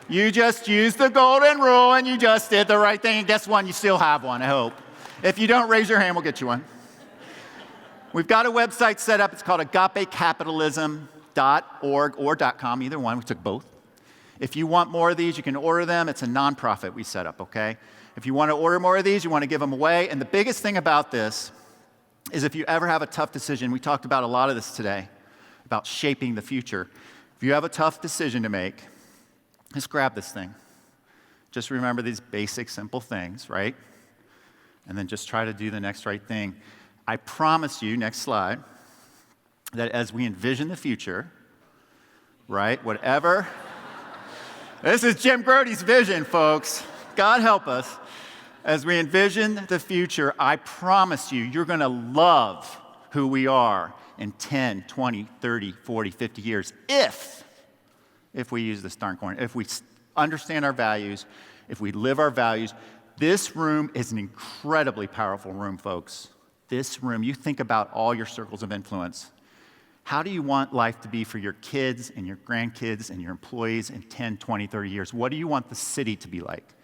You just used the golden rule and you just did the right thing. And guess what? You still have one, I hope. If you don't, raise your hand, we'll get you one. We've got a website set up. It's called agapecapitalism.org or .com, either one. We took both. If you want more of these, you can order them. It's a nonprofit we set up, okay? If you want to order more of these, you want to give them away. And the biggest thing about this is if you ever have a tough decision, we talked about a lot of this today, about shaping the future. If you have a tough decision to make, just grab this thing. Just remember these basic, simple things, right? And then just try to do the next right thing. I promise you, next slide, that as we envision the future, right, whatever, this is Jim Grody's vision, folks. God help us. As we envision the future, I promise you, you're going to love who we are in 10, 20, 30, 40, 50 years if we use this darn coin, if we understand our values, if we live our values. This room is an incredibly powerful room, folks. This room, you think about all your circles of influence. How do you want life to be for your kids and your grandkids and your employees in 10, 20, 30 years? What do you want the city to be like?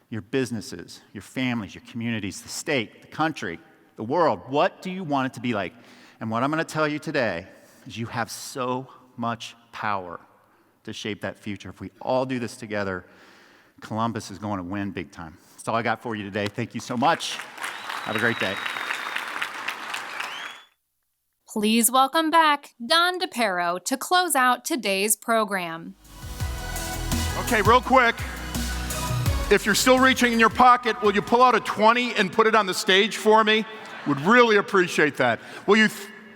Your businesses, your families, your communities, the state, the country, the world. What do you want it to be like? And what I'm going to tell you today is you have so much power to shape that future. If we all do this together, Columbus is going to win big time. That's all I got for you today. Thank you so much. Have a great day. Please welcome back Don DePero to close out today's program. Okay, real quick. If you're still reaching in your pocket, will you pull out a 20 and put it on the stage for me? Would really appreciate that. Will you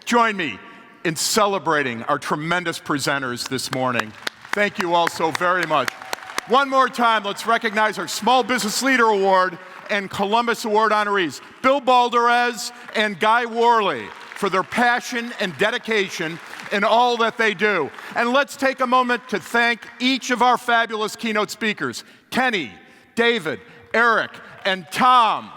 join me in celebrating our tremendous presenters this morning? Thank you all so very much. One more time, let's recognize our Small Business Leader Award and Columbus Award honorees, Bill Balderez and Guy Worley, for their passion and dedication in all that they do. And let's take a moment to thank each of our fabulous keynote speakers, Kenny, David, Eric, and Tom.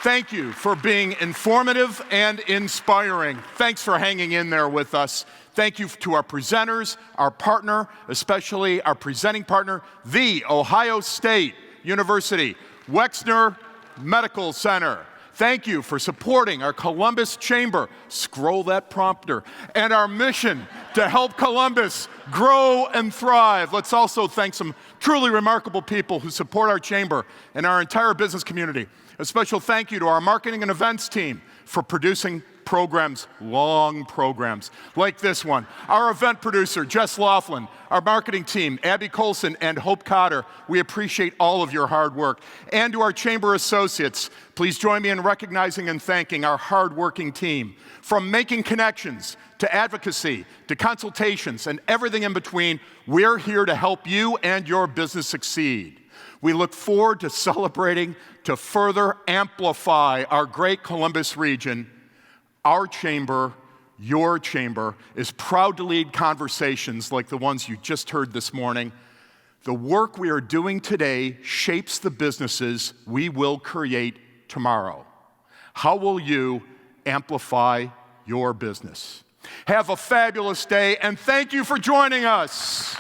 Thank you for being informative and inspiring. Thanks for hanging in there with us. Thank you to our presenters, our partner, especially our presenting partner, The Ohio State University, Wexner Medical Center. Thank you for supporting our Columbus Chamber, scroll that prompter, and our mission to help Columbus grow and thrive. Let's also thank some truly remarkable people who support our chamber and our entire business community. A special thank you to our marketing and events team for producing programs, long programs, like this one. Our event producer, Jess Laughlin, our marketing team, Abby Colson and Hope Cotter, we appreciate all of your hard work. And to our chamber associates, please join me in recognizing and thanking our hardworking team. From making connections, to advocacy, to consultations, and everything in between, we're here to help you and your business succeed. We look forward to celebrating to further amplify our great Columbus region. Our chamber, your chamber, is proud to lead conversations like the ones you just heard this morning. The work we are doing today shapes the businesses we will create tomorrow. How will you amplify your business? Have a fabulous day, and thank you for joining us.